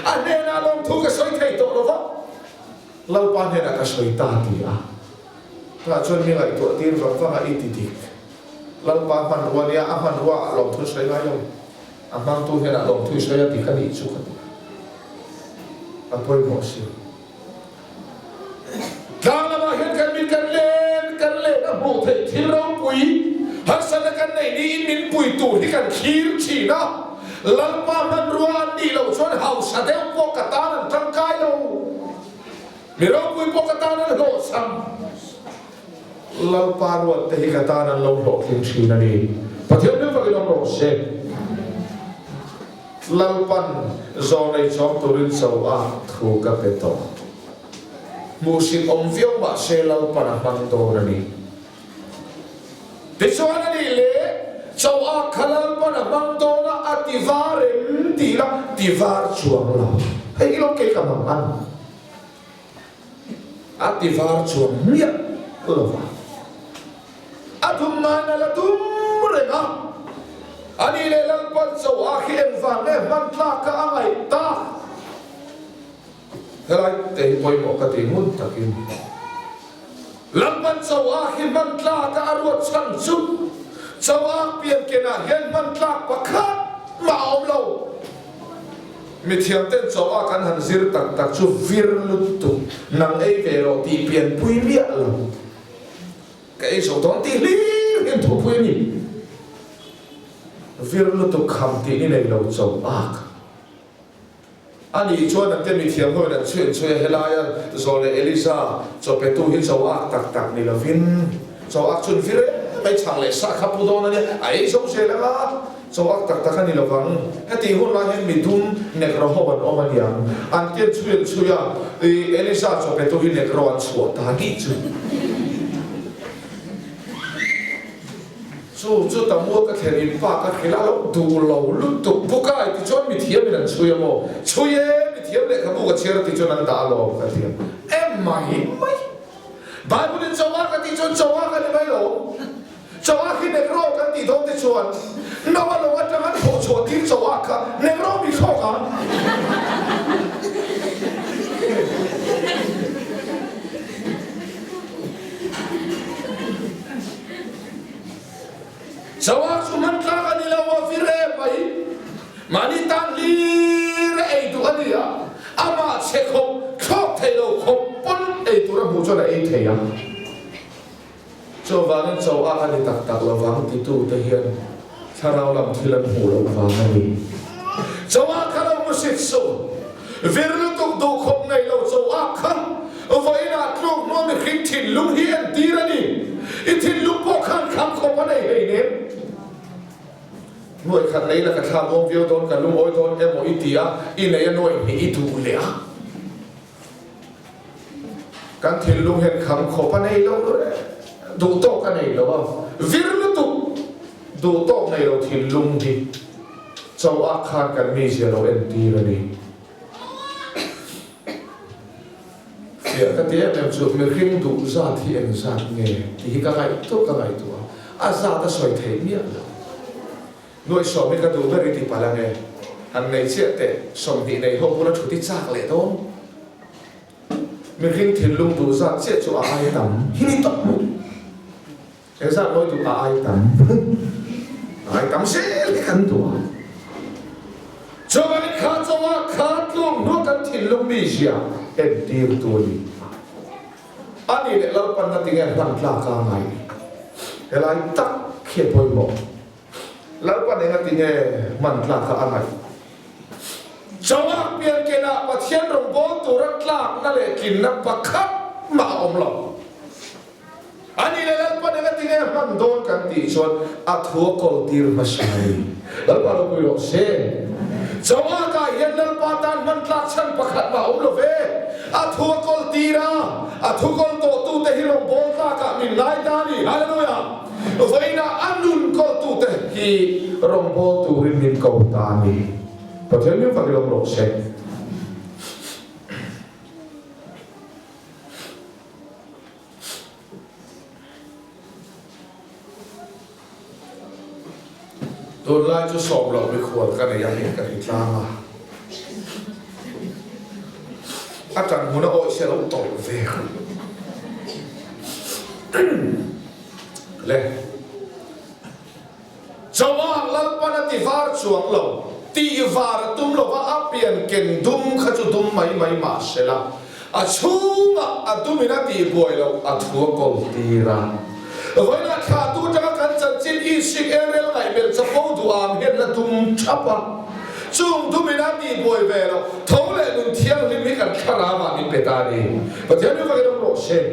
S1: อันนี้นะลงทุนก็ช่วยเทตัวเราวะลังปานเนี่ยนะก็ช่วยตาดีอ่ะถ้าช่วยมีไงตัวที่เราฟังอะไรดีๆลังปานมันรัวเนี่ยมันรัวลงทุนช่วยไงลงมันตัวเนี่ยนะลงทุนช่วยตีกันอีกสุขันอันพูดหมดสิการมาเห็นกันมีกันเล่นนะโบเทที่เราปุยฮัสนักันในนี้มินปุยตูที่กันขีดชีนะลังปามันรัวนี่เราชวนเฮาสะเดวปกตานันจังกายเรามีเราปุยปกตานันโลซัมลังปารัวเตหิกตานันเราโลคิมชีนันนี่ประเทศนี้ฟังเราโลเซลังปันโซนในช่องตุรินสวาถูกกับเป็นต่อมูสิอมฟิวมาเซลล์ปนักบังโตนันนี่ที่ส่วนนี้เลยชาวอาคลปนักบังโตนะอติวาร์มตีละติวาร์ชวงเราให้เราเกี่ยวกับมันอติวาร์ชวงเนี่ยเราอดุมมานะละดุมเรื่องอันนี้เลยลังปันชาวอาเขียนฟังเนี่ยมันลากกับอะไรตาอะไรแต่พอยบอกกันที่มุนตะกินลังปันชาวอาเขียนมันลากกับอรวดสันสุด สวากเปลี่ยนเกณฑ์เห็นมันกลักประคัดมาอมเรามีเทียมเต้นสวากันหันซิรตักตักชูวิรลุตุนังเอเวโรตีเปลี่ยนปุยเมียเราก็ไอ้สาวตอนตีลีเห็นทุกปุยนี่วิรลุตุคำตีนี่ในเราสวากอันนี้ชวนนั่นจะมีเทียมเขาเนี่ยช่วยเฮลายโซเลเอลิซาโซเปตูหินสวากตักตักนี่ละวินสวากชุนฟิเรไปช่างเลยสักขับปุโดนั่นเนี่ยไอ้สาวเชลล์สวากตักตักนี่ละวังให้ตีหุ่นละเห็นมีดุมเนกรหบันอมันยังอันเทียนช่วยเอลิซาโซเปตูหินเนกรวันสวดตาดิจุจู่ตามัวก็เห็นป้าก็เห็นแล้วดูเราลุตุบุกไอ้ที่ชนมีเทียมนั่นช่วยโมช่วยมีเทียมเลยเขาบุกเชื่อที่ชนนั้นตาลงกันเทียมไม่บาบุลินสวากันที่ชนสวากันไม่หรอสวากินเนกรกันที่ตรงที่ชวนนวันลงกันจังหันโผล่ชวนที่สวากันเนกรมีข้อกันสวากสุมันกลางนี่เราว่าฟิเรไปมานิตันลีเรไอตัวนี้อ่ะอามาเช็คบครอบเทโลคบปนไอตัวระบุจนไอเทียมโจวานันโจอาคันตักตักระวังติดตัวเทียนถ้าเราลำที่ลำหูระวังนี่โจอาคันเราไม่สิทธิ์สูวิรลุตุกดูคบในเราโจอาคันไว้นักลูกน้องมีขิดถิ่นลุงเฮียนตีระนี่อิถิ่นลุงพวกขันคำคบอะไรไอเนี่ยหน่วยขัดเลยนะกระทำวงวิวโดนกันลุงโอยโดนโมอิติยาอินเนยหน่วยมีอิทูเลียการถิ่นลุงเห็นคำขบในเราดูโตกันในเราวิรลุตุดูโตในเราถิ่นลุงที่เจ้าอาคารกันมีเสียเราเอ็นตีระนี่เสียกันเดียแบบจุดมีครึ่งดูซาที่เอ็นซาเงี้ยที่ก็ไงตัวอาซาตะสวยเทียมหน่วยสอบมีกระดูกไม่รีติปาลังเงอันในเสียแต่สมดีในห้องบุรุษที่จากเลยต้นมีครึ่งถิ่นลุงดูซาเสียจูอาไอต่ำฮินิตมุเอซ่าน้อยดูอาไอต่ำเสียเลยกันตัวจงวันข้าจะว่าข้าลุงนู้กันถิ่นลุงมีเสียเอ็ดดีตัวนี้อันนี้เราปัญหาที่เงี้ยหลังลากาไงเวลาตักเขียนพอยบอกแล้วปัญหาที่เงี้ยมันลากาอะไรจังหวะเปลี่ยนเกณฑ์ปัจเจียนรงบอลตัวรักลากนั่นแหละกินนับปักขับมาอมหลอกอันนี้แล้วปัญหาที่เงี้ยมันโดนกันตีชนอัฐัวกอลตีร์มาใช้แล้วก็เราคุยหลอกเช่จังหวะการเห็นแล้วปาตันมันลากฉันปักขับมาอมหลอกเวอัฐัวกอลตีระอัฐัวกอลโตตูเตหิรงบอลตากามินไลดานีฮาเลลูยาไว้นะอันนุนกอลตูเตหิรงบอลตูริมินกอลตานีพอเที่ยวนี้ฟังเราหลอกเช่โดนไล่จะสอบเราไม่ควรกันในยังเห็นกันอีกครั้งอาจารย์หัวหน้าโอ้เสียเราต่อเวรเลยจะว่าเราปนติฟาร์ชวงเราตีฟาร์ตุ้มเราว่าเปลี่ยนเก่งดุมขจุดุมไม่มาเสละชูงตุ้มินาตีบวยเราทัวกอลตีระวันนั้นข้าตัวจะกันจัดจิตอิสิเอเรลไงเบลจะพูดว่าเห็นละตุ้มชับปะจุงตุ้มินาตีบวยเวลท้องเลยนุ่นเที่ยวริมิกันขรามานิเปตานีประเทศนี้ฟังเราโรเชน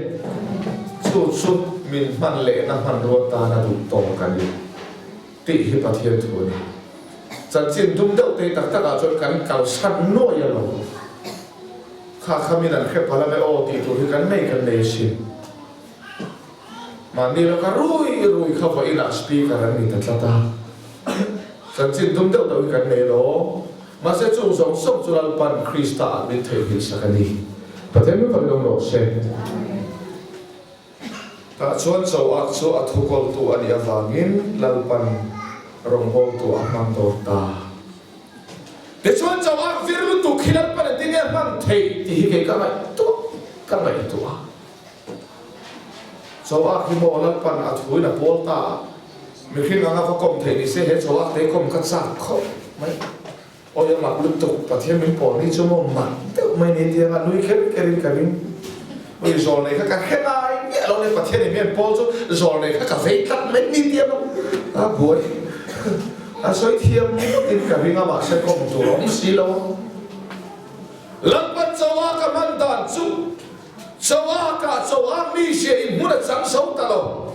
S1: สุดมินมันเละนะมันรัวตานะดูตรงกันดีตีฮิปะเทียนทัวนี่จัดจิตดุมเดาเตยตักตะกาจนกันเก่าสั้นน้อยลงข้าขมินันแค่พลังไม่โอตีตัวที่กันไม่กันเลยสิมันนี่เราก็รุยเข้าไปอีหลักสปีกกันนี่ตัดตาจัดจิตดุมเดาตัวกันเลยโลมาเสียจุงสองสมจุลปันคริสต์อาบิเทหิสักนี้ประเทศนี้ฟังเราโรเชถ้าชวนสาวชวนทุกคนตัวนี้ฟังอินลลปันรงโบตัวมังโดตาแต่ชวนสาวฟิรุตุขิลปันที่เนี่ยมันเทที่เกี่ยวกับตัวกับอะไรตัวสาวคิโมลปันอัฐุยนะโบตา mình khi ngang qua công thể thì sẽ hết số ác thế công cắt sạc không mấy ôi em mặc lúc tục và thiên mình bỏ đi cho mồm mặt tự mấy nên tiếng là nuôi khép cái đi bây giờ này các hết ai nhẹ lo này và thiên mình bỏ cho giờ này các vấy cắt mấy nên tiếng à buổi à soi thiên tin cả vì ngắm sẽ có một tổ ông xí lâu lần bắt châu Á cả man đàn chú châu Á mi sẽ muốn là chẳng xấu ta lâu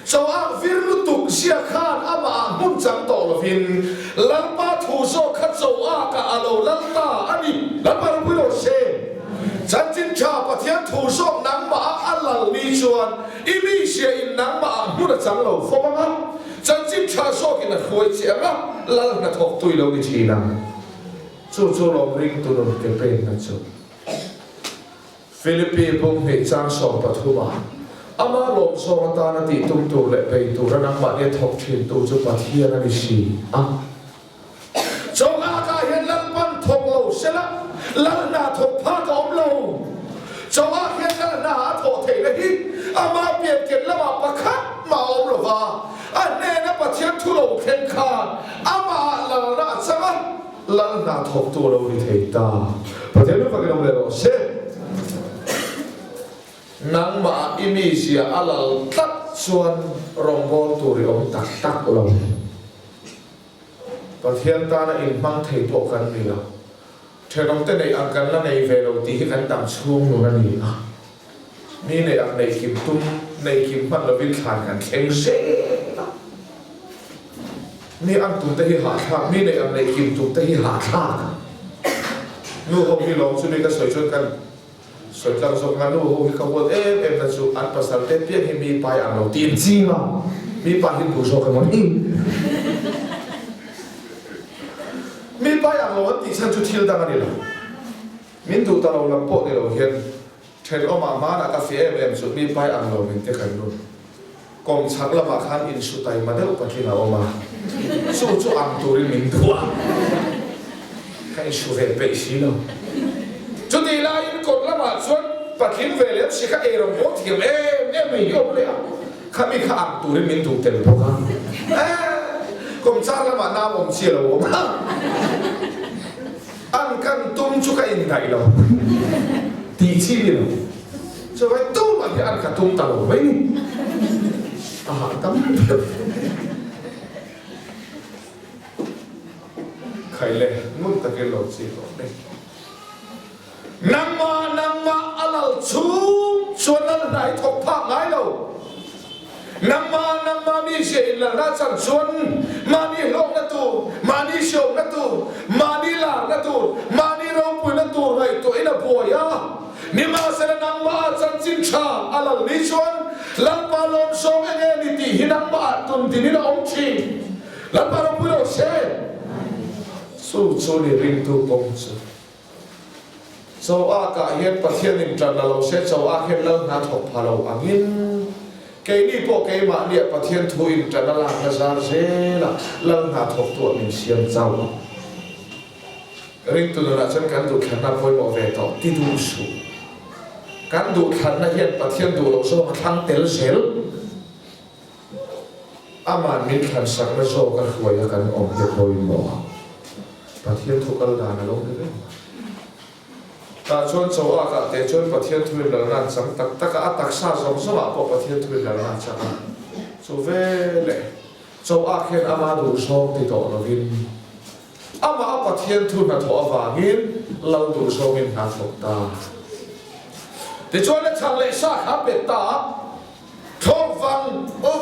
S1: châu Á viên lúc tục xia khan ama muốn chẳng tổ là viên lần ba thủ số khát châu Á cả alo lần ta anh đi lần ba lúc đó xe chẳng chính cha và thiên thủ số nắng mà ăn là mi chuan imi sẽ in nắng mà muốn là chẳng lâu phong mang chẳng chính cha số cái là khôi chém á lần là thuộc tuổi lâu đi chỉ năng chú lòng ring tu lòng cái bên là chú Philippines bông hệ trang sòng và thu bà ama lom song ta na ti tum tu le pe tu ra nang ma ne thok thin tu chu pathia na ni si a chong a ka hian lan pan thok lo sela lan na thok pha ka om lo chong a hian lan na thok thei le hi ama pian ken la ma pakhat ma om lo wa a ne na pathia thu lo khen khan ama la na changa lan na thok tu lo ni thei ta pathia lu pa ke lo le lo se nang ma imi sia alal tak suan ronggol turi om tak tak lo pathian ta na in mang thei to kan ni la therong te nei ang kan la nei ve lo ti kan dam chung nu na ni a ni nei ang nei kim tum nei kim man lo vil khan kan kheng se ni ang tum te hi ha tha ni nei ang nei kim tum te hi ha tha nu hom hi lo chu ni ka soi chon kan soi tlang song nganu ho hi ka wot em na chu an pasal te pian hi mi pai ang lo tin chi ma mi pa hin bu so ka mon hi mi pai ang lo ti san chu thil dang ani lo min tu ta lo lam po ni lo hian then o ma ma na ka fi em chu mi pai ang lo min te kan lu kong chak la ma khan in su tai ma de pa thi na o ma chu ang tu rin min thua kai su ve pe si lo chú đi lại in cột la mà xuân và khiến về liền chỉ các em bố thì em mình yêu đấy à khá mi khá ăn tủ đến mình tủ tiền đâu cả cùng cha la mà nam ông chia là ông ăn căn tôm chú cái in đại đâu tí chi đi đâu cho vậy tôm mà thì ăn cả tôm tàu vậy à tắm khai lệ muốn ta cái lột gì đó đây nang ma alal chung chuan al nai thok pha ngai lo nang ma mi se la na chan chuan ma ni long na tu ma ni shom na tu ma ni la na tu ma ni ro pu na tu ngai to ina boya ni ma se nang ma chan chin cha alal ni chuan lan pa lom song enge ni ti hinang ma tun ti ni na ong chi lan pa ro pu ro se su ni ring tu pong chu châu Á cả hiện pathian in trần là lâu sẽ châu Á hiện lâu ngã thọc phá lâu angin cái đi bộ cái mà địa pathian thu in trần là làm ra dễ là lâu ngã thọc tuổi mình xiêm giàu riêng từ đó chân cán đủ khăn là vui bỏ về tỏ ti đủ số cán đủ khăn là hiện pathian đủ lâu số mà thăng tel dễ aman min khăn sắc là số các khối các ông hiệp hồi bỏ pathian thu các đàn là lâu đấy ta chôn châu Á cả để chôn pathian thui là nan chẳng tất cả tất xa giống số mà có pathian thui là nan chẳng số về lệ châu Á khen ama đủ số thì tổ nó vin ama pathian thui mà thọ vàng in lâu đủ số mình hàng phục ta để chôn là chẳng lệ sa khá bệt ta thong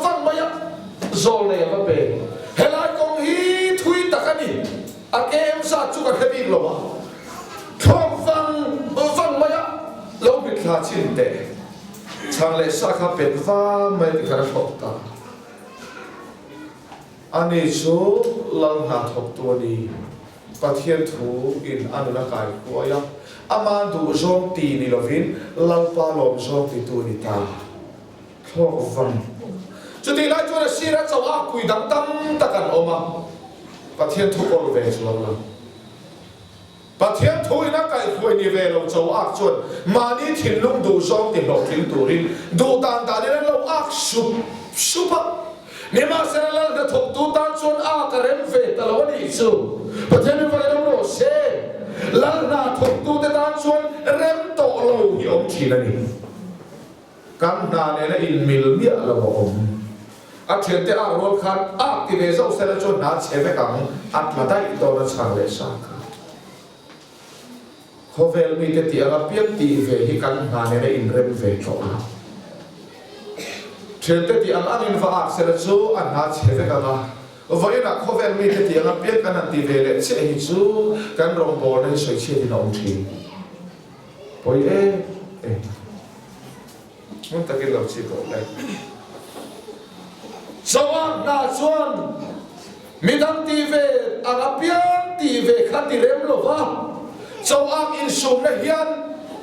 S1: vang mày rồi này mà bể hay là công hi thui tất cả đi cái em sa chú cả cái gì rồi thong vang mày lâu bị khá chín tệ chẳng lẽ sa khá bệt vang mày thì khá phục ta anh ấy số lần hạ thọc tua đi pathian thu in anh là cái của ya aman du zong ti ni lovin lalpa lom zong ti tu ni ta thong vang cho thì lại cho là xí ra châu Á quỳ đắng tâm ta cần ôm à pathian thu còn về chỗ lắm pathian thu nó cái quỳ ni về lâu châu Á chuẩn mà đi thiên lung du zong thì lâu thiên tu rin du tan ta đi lâu Á sụp sụp à nếu mà sẽ là na thok tu tan chuan a ka rem ve talo ni chu pathian vai lo ro se lal na thok tu te tan chuan rem to lo hi om thi na ni kam na ne na in mil mi ala bo om a thian te a rol khan a ti ve zo se la chuan na che ve kang at ma dai to na chang le sa ka khovel mi te ti ala pian ti ve hi kan na ne na in rem ve to thian te ti ang in va ak se la chu an na che ve kang vậy là có vẻ mình thì tiếng biết cái này thì về lệ sẽ hình chú cái rồng bò này sợi chia thì nó ông chỉ bởi muốn ta cái lâu chỉ có đây sau anh na xuân mình đang đi về anh biết đi về khăn đi lem lo va sau anh in sum này hiền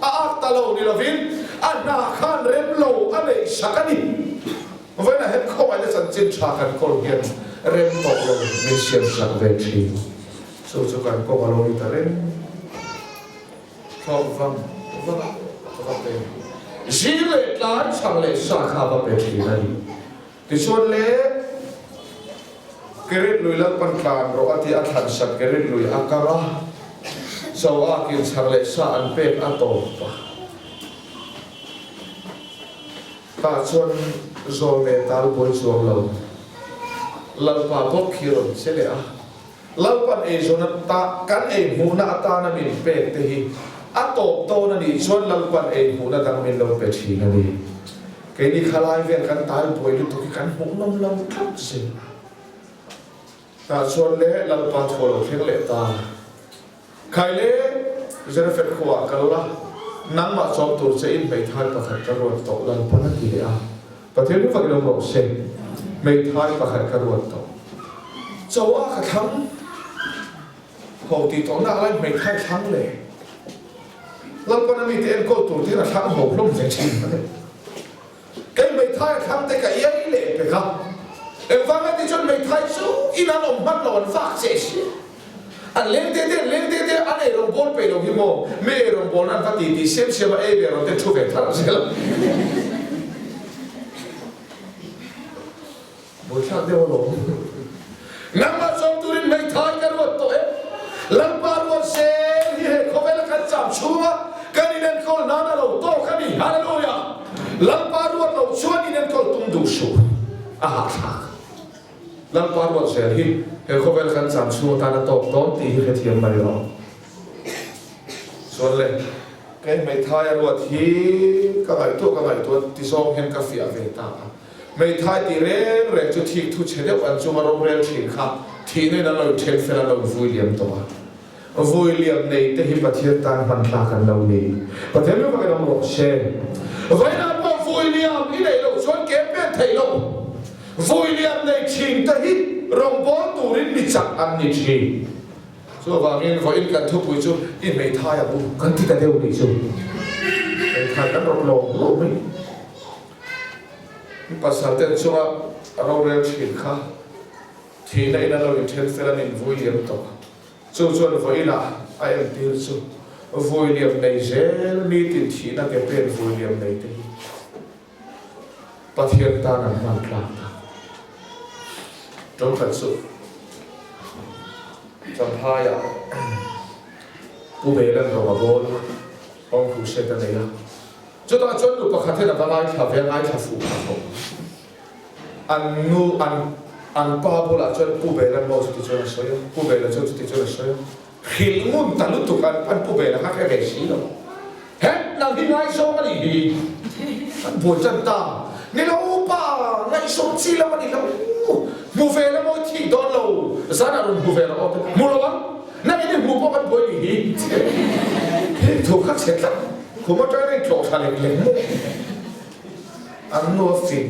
S1: anh ta lâu đi là vin anh na khăn lem lo anh ấy sắc anh đi vậy là hết không ai để sẵn chim chả cần con hiền rem to lo min siam sak ve thi so chu kan ko malo ni ta rem thom vam pe jile tlan chang le sa kha ba pe thi na ni ti chuan le kerit lui lam pan tlan ro ati a than sak kerit lui akara so a kin chang le sa an pe a to ta chuan zo me tal boi chuang lo lalpa bok hiron sele a lalpan e zona ta kan e muna ata na min pe te hi a top to na ni chon lalpan e muna dang min lo pe thi na ni ke ni khalai vel kan tal poi lu to ki kan hung nom lam thap se ta chon le lalpa tholo theng le ta khai le zera fet khwa kala nang ma chom tur che in mai thai pakhat ka ro to lalpan na ti le a pathian fa lo ro se mấy thái và khát cả ruột to, châu Á khát thắng, hậu thì tổ nào lên mấy thái thắng lệ, lần qua năm thì em cô tổ thì là thắng hậu lông dễ chìm đấy, cái mấy thái thắng thì cái ấy lệ phải không? Em vang cái thì cho mấy thái số, in anh ông bắt lon phát dễ xí, anh lên thế anh ấy rồng bồn về rồng hi mô, mẹ rồng bồn anh phát thì xem mà ấy về rồng thế chú về thằng gì lắm. Bố cha đeo lỗ nằm mà trong turin mấy thái cái ruột tội lần ba ruột xe thì hệ không phải là cái chạm chúa cái đi nên câu nana lỗ to cái đi hallelujah lần ba ruột lỗ chúa đi nên câu tung đủ số lần ba ruột xe thì hệ không phải là cái chạm chúa ta đã tập đón thì hệ thiền mà rồi xuân lên cái mấy thái ruột thì các ngày tuổi thì xong hen cà phê về ta mấy thái thì rèn cho thiệt thu chế được anh chúng mà rong rèn thiệt khác thì nên làเราเช็คเฟลาเราvui liam này thì hiệp thiệt tan hoàn toànกันเรานี่ประเทศเราก็ต้องบอกเช่vậy là bao vui liam cái nàyเราชวนเก็บเป็นไทยเราvui liam nàyชิงแต่ฮิรองบอลตูรินมิจักอันนี้ชิงส่วนว่ามีว่าอินกันทุกผู้ชมอินไม่ท้ายอ่ะบุกันที่แต่เดียวนี่ชมไม่ท้ายกันเราลงไม่ภาษาเต็มชัวเราเรียนชินค่ะที่ในนั้นเราเทนเฟลนินvui liamต่อส่วนvuiละไอเอ็มดีลส่วนvui liamในเจลนี่ติดที่นั่นก็เป็นvui liamในที่ประเทศตานันมันกลางจงกันสุดจำพายาผู้เบลล์เรามาบอกองค์ผู้เสด็จเนี่ยจุดนั้นจนดูประคัตเทนอะไรทับเวงไอทับฟูครับอันป้าบอกว่าจนผู้เบลล์มองสุดที่จนสวยผู้เบลล์จนสุดที่จนสวยหิลมุนตันลุตุกันอันผู้เบลล์ฮักแค่เบสิโลเฮ้นางที่ไงส่งมาดีอันบัวจันตานี่เราป้าไงส่งซีแล้วมันนี่เรามูเฟลแล้วมันที่โดนเราซาดารุนมูเฟลแล้วมูเราบ้างนั่นนี่มูพวกกันบัวดีถูกขัดเสร็จแล้วผมว่าจะได้โจทย์อะไรเล็กอันนู้นฟิน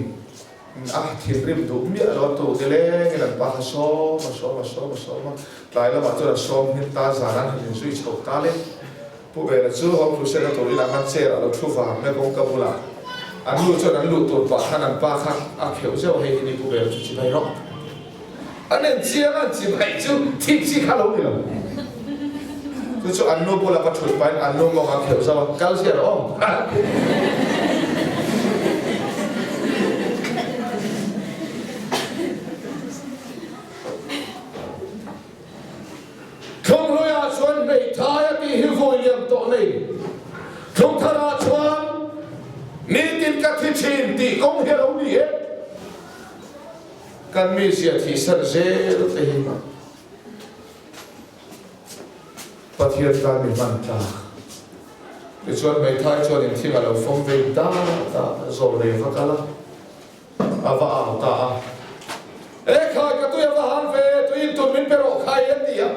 S1: ที่ริมดูมีอะไรตัวเล็กๆนั่นป้าชอบมาหลายแล้วมาตัวชอบหินตาจานันหินสุยชอบตาเล็กผู้เบลล์จู่เขาครูเสด็จตัวนี้ละมันเจอเราทุกฝ่ายไม่คงกับบุลาอันนู้นจนอันนู้นตัวป้าท่านป้าข้างเขียวเจ้าให้นี่ผู้เบลล์จุดจีบให้รออันนี้เจ้านั่นจีบให้จู่ที่ที่ข้าลงนี่หรอจู่อันนู้นบุลาปัจจุบันอันนู้นมองเขียวเจ้าก้าวเสียหรอ này không thà ra chuan ni tin các thi chín thì công hiền ông đi hết căn mi sẽ thì sân dễ lúc ấy mà bắt hiện ra mình mang ta để chuan mấy thái chuan những thi mà đầu phong về ta rồi này phát cả à vào ta ê khai cái tôi vào hàng về tôi in tụi mình pero khai hết đi à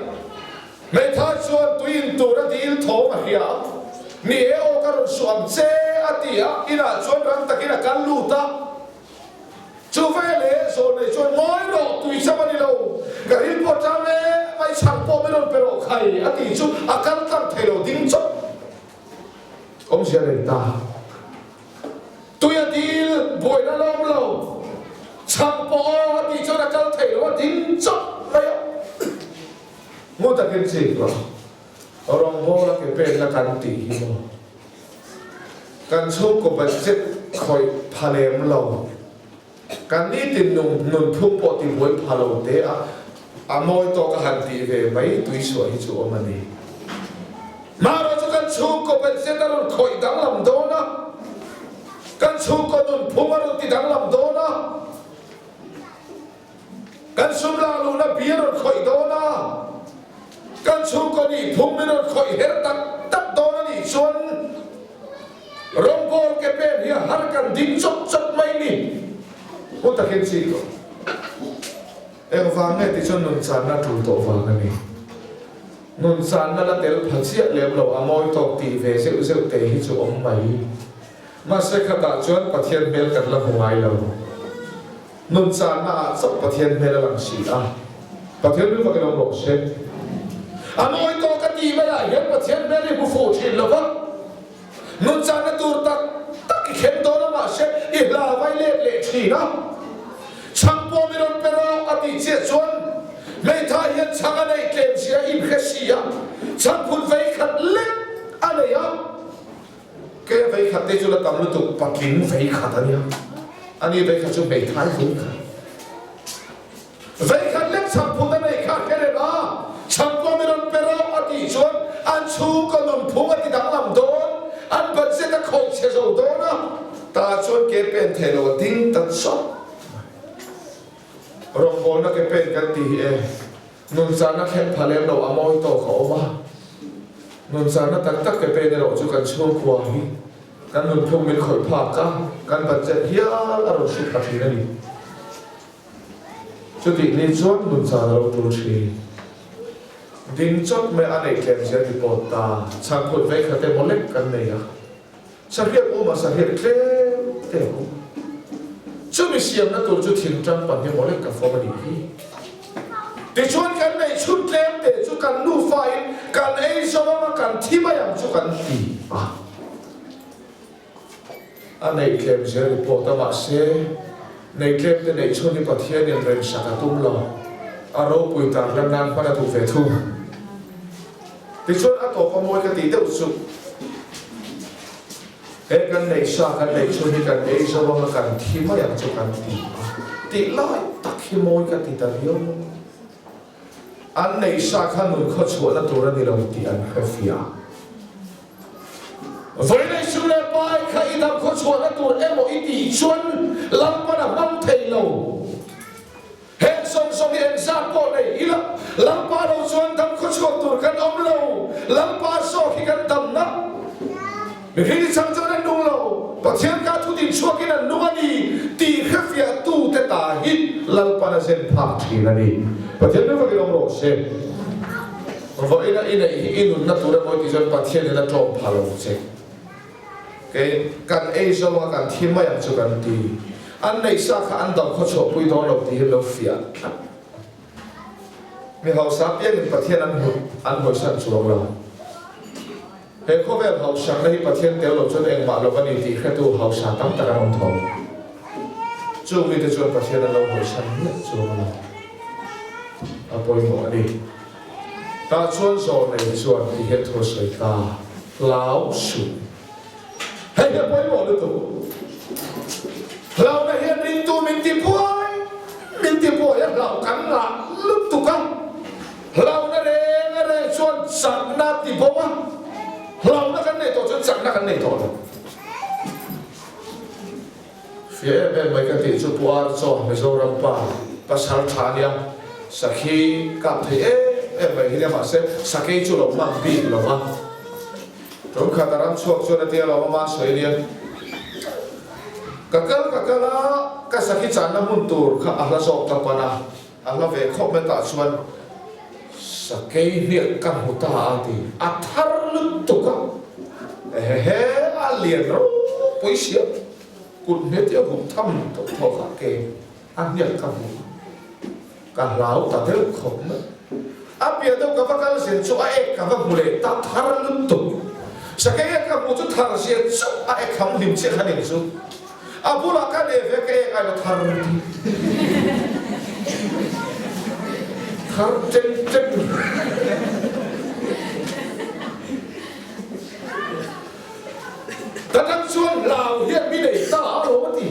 S1: mấy thái chuan tôi in tụi nó đi thổ mà hiểu ni ô cái rồi xuân chế à đi à ina chuan răng ta kia căn lù ta chú về lẽ rồi này chuan nói đồ tùy sao mà đi đâu cái hình bộ trang này mấy chẳng bộ mấy lần pero khai à đi chú à căn căn thay đồ tính chốt ông sẽ lên ta tôi đi buổi nó lâu chẳng bộ đi cho nó căn thay đồ tính chốt vậy mua ta cái gì đó orang mo là cái bên là căn tỉ mà căn số của bạn chết khỏi palem lâu căn ní tin nung phun bộ thì buổi palo thế à môi to cái hành tỉ về mấy túi sủi chỗ mà đi mà rồi cho căn số của bạn chết nó khỏi đáng làm đó na căn số của nung phun nó thì đáng làm đó na căn số là luôn là bia nó khỏi đó na căn số của đi phun nó khỏi hết tắt đó na đi xuân rong bol cái bên hier har căn dính chốc mấy đi không ta khen gì rồi em vang này thì cho nôn sàn na thủ tổ vang cái này nôn sàn na là tel phát triển lem lâu amoi tộc tì về sẽ tệ hi chỗ ông mày mà sẽ khát đã chuan phát hiện bel cắt làm hoài lâu nôn sàn na sắp phát hiện bel làm gì phát hiện bel phải cái đồng lộ xe amoi tộc cái tì mà lại hết phát hiện bel đi bu phụ chuyện lâu vâng nôn sàn na tur tắc cái khen đó mà sẽ ít là vay lệ chỉ nó chẳng bao nhiêu pero ở đi chết chuan mấy thay hiện chẳng anh ấy kèm sẽ im hết gì à chẳng phun vay khát lết anh ấy à cái vay khát đấy cho là tầm lúc tụ bạc kín vay khát anh ấy vay khát cho mấy thay vay khát lết chẳng phun anh ấy khát cái này mà chẳng bao nhiêu pero ở đi chuan anh chú con nôn phun ở đi đang làm đó anh bật sẽ ta khẩu chế rồi đó na ta chuan cái bên thề lo đinh tận sốt rong bol na cái bên cái tì nôn sa na khen palem đâu amoi to khẩu mà nôn sa na tắc cái bên này rồi chú cần chua qua hi cần nôn phun mình khỏi phá cả cần bật sẽ hiá là rồi sụp cái này chú tị này chuan nôn sa na đâu tu chi đinh chốt mấy anh ấy kèm sẽ đi một ta chẳng còn vậy cả tem molek cần này à sao hiện mà sao hiện thế chú mình xem nó tôi chú thiên trăng bằng cái molek cả phong đi để chú cần này chú tem để chú cần nu phai cần ấy sao mà cần thi mà làm chú cần gì anh ấy kèm sẽ đi một ta mà sẽ này kèm cái này chú đi bắt thiên nhân lên sạc tung lo à rồi bùi tàng lần nan phải là thuộc về thu thì chuan ở tổ có môi cái tí đều sụp cái này sa cái này chuan cái này sao mà cái thi mà làm cho cái tí lại tắc khi môi cái tí tao yêu anh này sa cái nụ khó chuan là tổ ra đi lòng tí anh phải phia với này xưa này bài cái ý thằng khó chuan là tổ em một ít tí chuan làm mà làm năm thầy lâu hết xong hiện ra bộ này ý là lăng pa đâu chuan thằng khó chuan tổ cái ông lâu lăng pa so khi cái tầm nắp mình khi đi sang cho nên đúng lâu và thiên ca thu tiền chua cái là đúng đi tì khép phía tu tê ta hít lăng pa là sen phạt thì là đi và thiên nó phải cái đồng lộ sen vậy là in nó tu ra mọi cái chuyện và thiên là trộm phá lâu sen cái cần ấy sao mà cần thiên mà cho cần tì anh này sao cả anh đọc khó chịu bùi đó lâu tì lâu phía mình học sắp yên và thiên anh hồi sẵn xuống rồi hệ có vẻ học sáng đây và thiên téo lộ cho nên mà lâu văn thì khai tu học sáng tắm ta ra hồng thầu chung đi tới chuan và thiên anh lâu hồi sẵn nhất xuống rồi à bồi ngộ đi ta chuan rồi này chuan thì hiện thua sợi ta lão sủ hay là bồi ngộ được tụ lão này hiện đi tu mình tìm bồi lão cắn là lúc tụ căng lão này chuan sẵn na tìm bố lão chẳng nát này thôi phía em mấy cái tiền chụp qua cho mấy dâu răng pa pasal thania sakhi cảm thấy em mấy cái mà sẽ sakhi chụp lòng mang bị lòng mang trong khả năng suốt cho nên lòng mang soi liền kakal ka sakhi chana mun tur kha ahla sok tapana ahla ve khop meta chuan sakhi ni kan huta ati athar lut tuka he alien ro poisia kun net ya gum tham to tho kha ke an nya ka lau ta del khop na apia do ka vakal sen chu a ka va mule ta thar lut tu sakhi ka mu chu thar se chu a kham lim che khanin chu abula ka le ve ke ai lo thar chen ta đang xuân lào hiện mi để ta áo đồ mất thì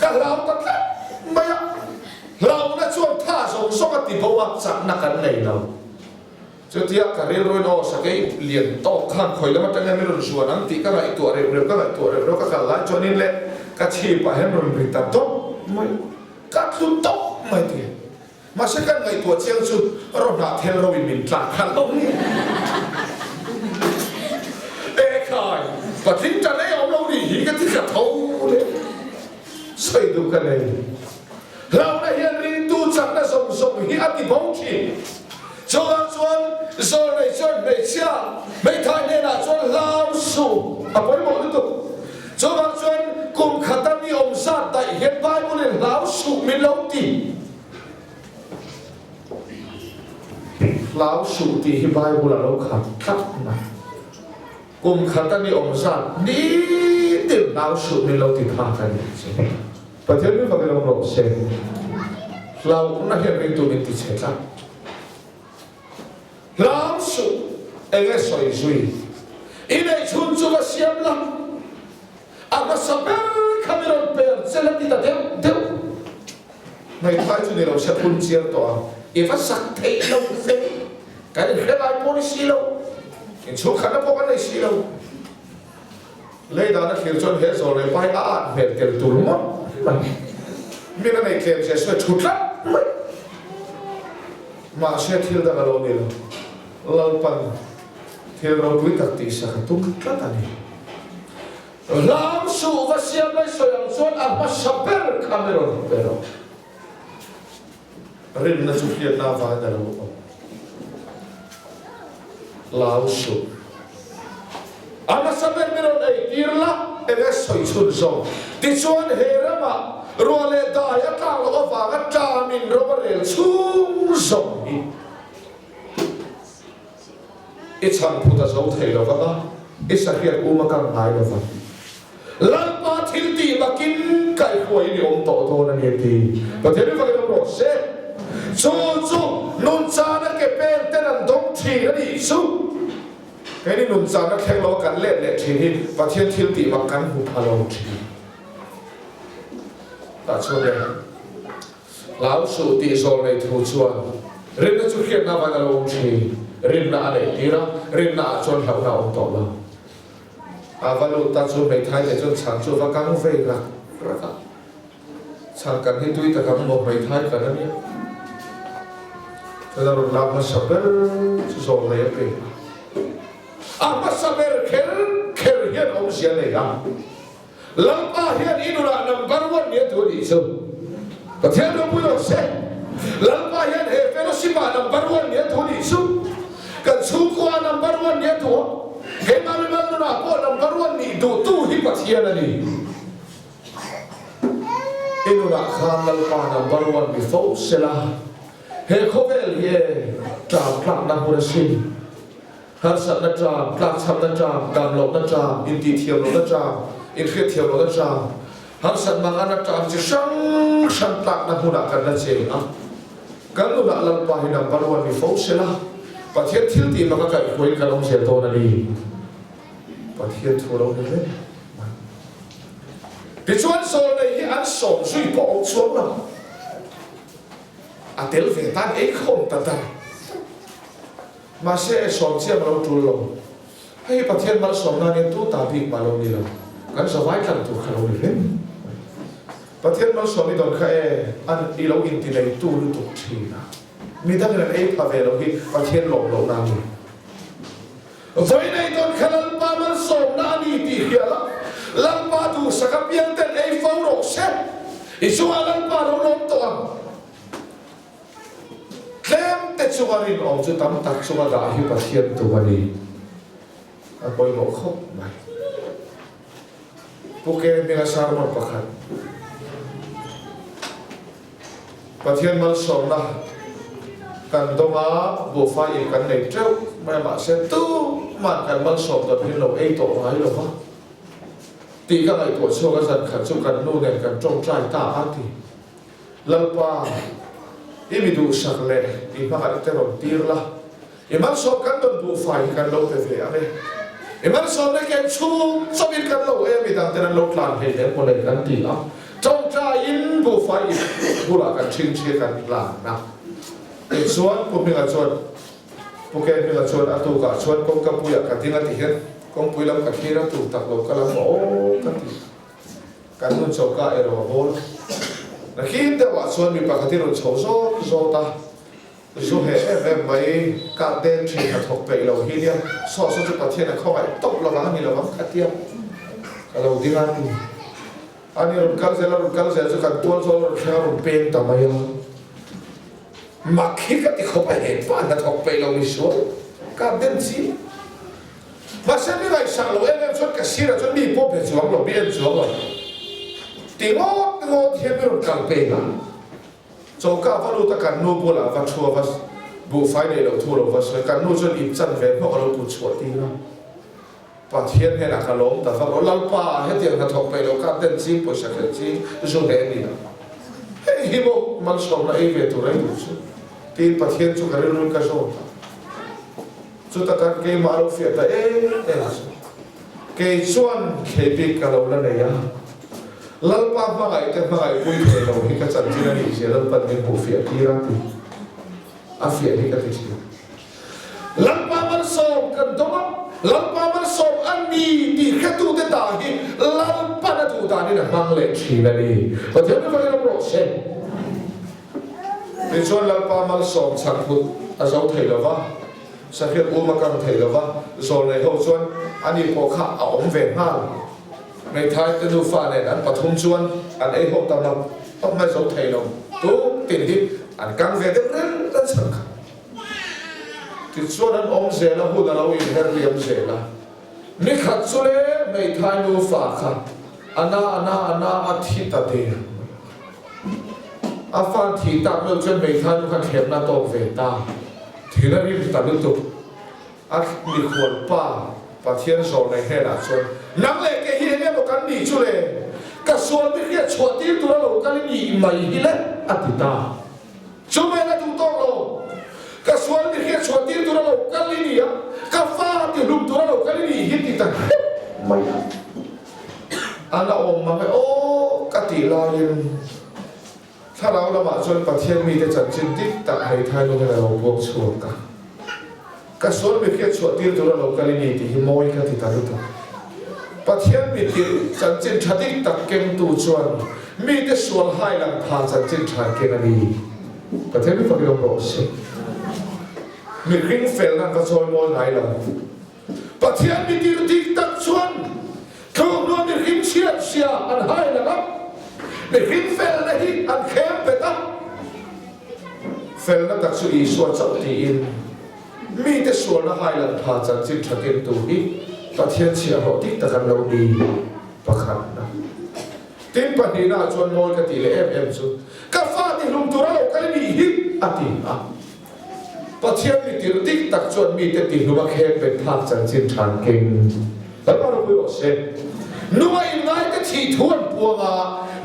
S1: cả lào ta lắm mày lào nó xuân tha sống sống cái tìm bao chẳng nặng cái này đâu cho tiếc cả riêng rồi đó sẽ cái liền to khăn khỏi lắm trong ngày mình rồi xuân anh tí các loại tuổi rồi các loại tuổi rồi các cái lá cho nên là các chị bà em rồi bị tập tốt mày các thứ tốt mày thì mà sẽ cái ngày tuổi chiang su rồi nã theo rồi mình trả khăn không khai và chính cho nên ông lâu đi cái thứ cả thấu đấy xây được cái này lâu nay hiện đi tu chẳng là sống hiện thì bóng chỉ cho anh xuân rồi này chia mấy thay nên là xuân lao sù à với mọi thứ cho anh xuân cùng khát tâm đi ông sát tại hiện vai của nên lao sù mình lâu thì lao sù thì hiện vai của là lâu khát mà cùng khát tâm đi ông sát đi tìm lao sù mình lâu thì thà cái này và thế nên phải cái lòng rộng xem lao cũng là hiện lên tụi mình thì sẽ chắc lao sù anh ấy soi duy in ấy chun chu và xiêm lắm à mà sao bé Cameron bé sẽ làm gì ta theo này phải cho nênเราsẽ phun chia tòa if phát sắc thấy lâu thế cái này cái lại muốn xí lâu in số khả năng có cái này xí lâu lấy đó nó khiến cho hết rồi này phải ăn hết cái tủ mất mình cái này kèm sẽ chút lắm mà sẽ thiếu được cái lâu này lâu bằng thiếu lâu quý tắc tí sẽ tung cái này làm số và xem lại số yang số à mà sắp Cameron pero rin na chút hiện nào phải là lâu lao số à mà sắp Cameron ấy tirla em soi chun song tí chuan hera mà rồi lệ đại á tao nó vào cái trà mình rồi mà lệ chung song đi ít chẳng phụ ta dấu thầy đâu các ít sẽ hiện u mà càng ngại đâu vậy lần ba thiên tỷ mà kinh cái khối đi ông tổ thôi là nhiệt thì và thế nên phải đâu rồi sẽ chú nôn cha nó cái bên tên là đông thì nó đi xuống cái này nôn cha nó khen lo cắn lệ thì đi và thiên tỷ mà cắn hụt hà lô thì ta cho đây lão số tỷ số này thu chuan riêng nó xuất hiện nào vào lâu thì riêng là để tí ra riêng là cho hiểu nào ông tổ là à và lúc ta cho mấy thái để cho sáng cho và căng về là sáng cần hết tuy ta cầm một mấy thái cả nó nhé cho nên làm mà sắp đến rồi lấy về à mà sắp đến khéo hiện ông xe này à làm à hiện inu là number one nhé tôi đi chứ và theo nó bây giờ sẽ làm à hiện hệ phải nó xí mà number one nhé tôi đi chứ cần chú qua number one nhé tôi cái mà mình nói là có number one này đủ tu hi bát hiền này inu là khang làm pa number one bị phốt sẽ là hệ không phải là trạm trạm năm mươi sinh har sát na trạm trạm chăm na trạm đam lộc na trạm in ti thiêu lộc na trạm in khiết thiêu lộc na trạm har sát mang na trạm chỉ sang sang tạc na huna kan na che à kan lu la làm pa hi number one bị phốt sẽ là và thiết thiếu thì mà các cái khối cái ông sẽ to là đi và thiết thua đâu nữa cái chuyện số này thì ăn sống suy bỏ xuống rồi à tiểu về ta ấy không ta mà sẽ sống xem đâu trôi lòng ให้ประเทศมาสมนาเนี่ยตู้ตาบีกมาลงนี่เรากันสบายกันตัวเขาเลยเล่นประเทศมาสมนี่ตอนแค่อันอีเราอินที่ในตู้รู้ตุกทีนะมีตั้งแต่ไอ้พาเวลที่ประเทศหลงหลงนั่งไว้ในตอนขลังปามันสมนานี่ตีเหียละลังปาดูสักเพียงแต่ไอ้ฟ้าโรคเซ็ตอิสุอาลังปาเราล้มตัวเคลมแต่ชัวรินออกจะทำตัดชัวดาฮิประเทศตัวนี้อะไปบอกเขาไหมพวกแกมีอาสามาประคันประเทศมันสมนะกันตรงอาบุฟายกันในเจ้าไม่มาเสตู้มันกันมันสมแต่เพียงเราเองตัวไว้หรอวะตีกันไอตัวชั่วกันสันขัดชั่วกันนู่นเนี่ยกันจงใจตาอันที่ลัลปาอีมีดูสักเล่อีมาอะไรแต่เราตีละอีมันสมกันโดนบุฟายกันเราเตะอะไรอีมันสมในแกชูสมิกันเรามีต่างแต่นั้นเราคลานเห็นเนี่ยคนเลยกันตีละจงใจอินบุฟายบุลากันชิงเชียกันลานะส่วนพวกมีกันส่วนพวกแกมีกันส่วนอัตุกะส่วนกงกับปุยกันที่นั่นที่เห็นกงปุยลำกับที่นั่นถูกตักลงกันแล้วโอ้กันที่กันนุ่นโชกะเอโรโบลนักขินแต่ว่าส่วนมีปากที่นุ่นโชโซโซตาโซเฮเอ็มไม่การเดินที่หัดหกไปเราเฮียสอสจุดประเทศนั้นเข้าไปตบเราบ้างนี่เราบ้างขัดเทียบเราดีงานดูอันนี้รุ่นกันเสร็จแล้วรุ่นกันเสร็จจะกันตัวโซรุ่นแค่รุ่นเป็นต่อมายังมาคิดกันที่เขาไปเห็นป้านนัดออกไปเราไม่ชัวร์การเดินสิมาเส้นนี้ไอ้สั่งเราเองชดกระสีเราชดมีพวกเป็นสวงเราเบี้ยนสวงเราตีงอเทียบไม่รู้กันเป็นอ่ะโจก้าว่ารู้ตะกันนู่นบุหรี่ว่าชัวร์ว่าบุไฟในเราทั่วเราว่าสวยกันนู่นจนอิ่มจันเวทเพราะเราบุชัวร์ตีนะปะเทียนให้หนักล้มแต่ว่าเราป้าให้เตียงนัดออกไปเราการเดินสิปุ๊บสักทีโจเห็นนี่นะเฮ้ยฮิโมมันสมนะไอ้เวทุเรศดูสิตีนปะเทียนจุกเรื่องนู้นก็โจจุดตะกันเกย์มาลูกเฟียแต่เอ๊ะเกย์ชวนเคปิกกันเราแล้วเนี่ยลัลปามาไงแต่มาไงคุยเรื่องเราที่กษัตริย์จีนนี่เสียลัลปาเนี่ยผู้เฟียที่รักที่อาเฟียนี่ก็ที่เสียลัลปามันสอบกันตัวมั้งลัลปามันสอบอันนี้ที่แค่ตัวเด็ดดาฮีลัลปาเนี่ยตัวดานี่นะมังเล็กชีนั่นเองเพราะฉะนั้นไม่ต้องรอเช่นในช่วงลัลปามันสอบสังคุดอาเจ้าไทยแล้วว่าสักเพียงอุมากันไทยแล้วว่าโซนในห้องส่วนอันนี้พอข้าเอาเวรห้าในท้ายจะดูฟ้าในนั้นปฐมส่วนอันไอ้ห้องตำรับต้องไม่โซนไทยลงตู้ติดที่อันกลางเวรเรื่องนั้นสำคัญที่ส่วนนั้นองเสละพูดเราอินเทอร์เรียมเสละนี่ขัดสุเลในท้ายดูฟ้าค่ะอันน่าอาทิตย์ตะเดียอาฟังที่ตามเรื่องจนในท้ายดูขันเข็มหน้าตกเวตาที่นั่นมีตัดลุตุอักมีขวดป้าปะเทียนโซในแห่ละส่วนนักเล่เกี่ยเนี่ยบอกกันนี่ชุเลกระส่วนไม่เกี่ยชวดที่ตัวเรากันนี่ไม่ฮิเลอติตาชุเมนะตุโตโลกระส่วนไม่เกี่ยชวดที่ตัวเรากันนี่อ่ะกาฟ้าที่ลุมตัวเรากันนี่ฮิติตาไม่อันละอมมาไม่โอ้กติลายินถ้าเราละหมาดจนประเทศมีแต่จัดจินติตัดให้ทายลงในเราพวกชัวร์กันกระสุนมีแค่ชัวร์ที่ตัวเรากันนี่ที่หิมอยกันที่ตาลุตประเทศมีที่จัดจินชัดที่ตัดเก่งตัวชวนมีแต่ส่วนให้หลังพาจัดจินชัดเก่งนี่ประเทศมีฝั่งเราโรสมีครึ่งเฟลนั่นก็ซอยมอลไหนล่ะประเทศมีที่ตัดชวนเขาโดนมีครึ่งเชียอันให้นะครับในหินเฟลในหินอันเข้มไปตั้งเฟลนั่นตักสุอีส่วนสับตีอินมีแต่ส่วนละหายหลังพาจันจิตชัดเจนตัวนี้ประเทศเชียร์เราที่ตะกันเราดีประคันนะทิ้งปัญหาชวนมอลกันตีเลยเอ็มสุดกาฟ้าที่ลุงตัวเรากันนี่หินอติอ่ะประเทศมีที่ติ๊กตักชวนมีแต่ตีลุงเข้มเป็นภาคจันจิตชันเก่งแล้วก็เราไปบอกเช่นนัวอินไลท์ก็ที่ทวนปัวมา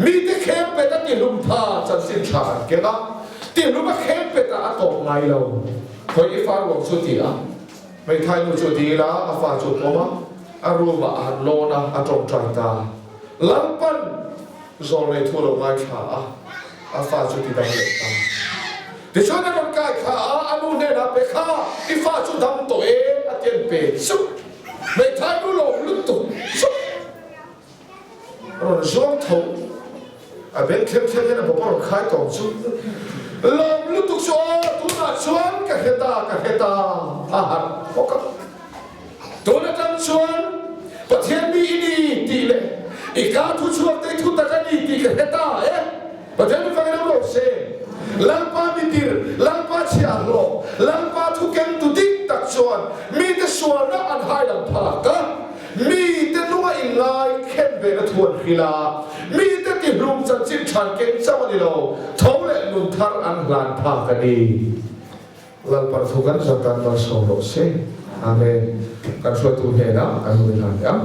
S1: มีแต่เข้มเป็นตีลุงพาจันจิตชันเก่งอ่ะตีลุงเข้มเป็นตาตกไงเราคอยฟ้าหลวงสุดีอ่ะไม่ไทยนุสุดีละอาฟ้าจุดผมอ่ะอารูมาอันโลนะอาจงใจตาลังปันโซนในทั่วโลกไงขาอาฟ้าจุดที่ดังเล็กตาแต่ช่วงนั้นมันกายขาอานุเนี่ยนะเปข้าอีฟ้าจุดทำตัวเองอาเจียนเป็ดสุด ไม่ท้ายก็หลงลุกตุ่สุดเราช่วงทุ่งเป็นเข้มๆนะผมว่าเราขายต่อสุดลมลุกตุ่ชัวตุน่าชวนกับเหตาอาหารโอเคตัวนั้นจังชวนประเทศนี้ดีดีเลยอีกการทุชวนได้ทุตะกันดีดีกับเหตาประเทศนี้ฟังแล้วเราเซ่ลังปามิติร์ลังปาเชียร์โลลังปาทุกเกมตุดิตักชวนมีแต่ชวนนักอันหายลังพากะมีแต่นัวอิงไงเข้มเบรทวนขีลามีแต่ที่รุมจันจิตฉันเก่งเจ้าดิโลท้องเล่นุนทาร์อันลันพากันดีลังปาทุกันจันตันมาส่งโลเซ่อาเมนกันช่วยตัวเฮนะกันดูดีนะ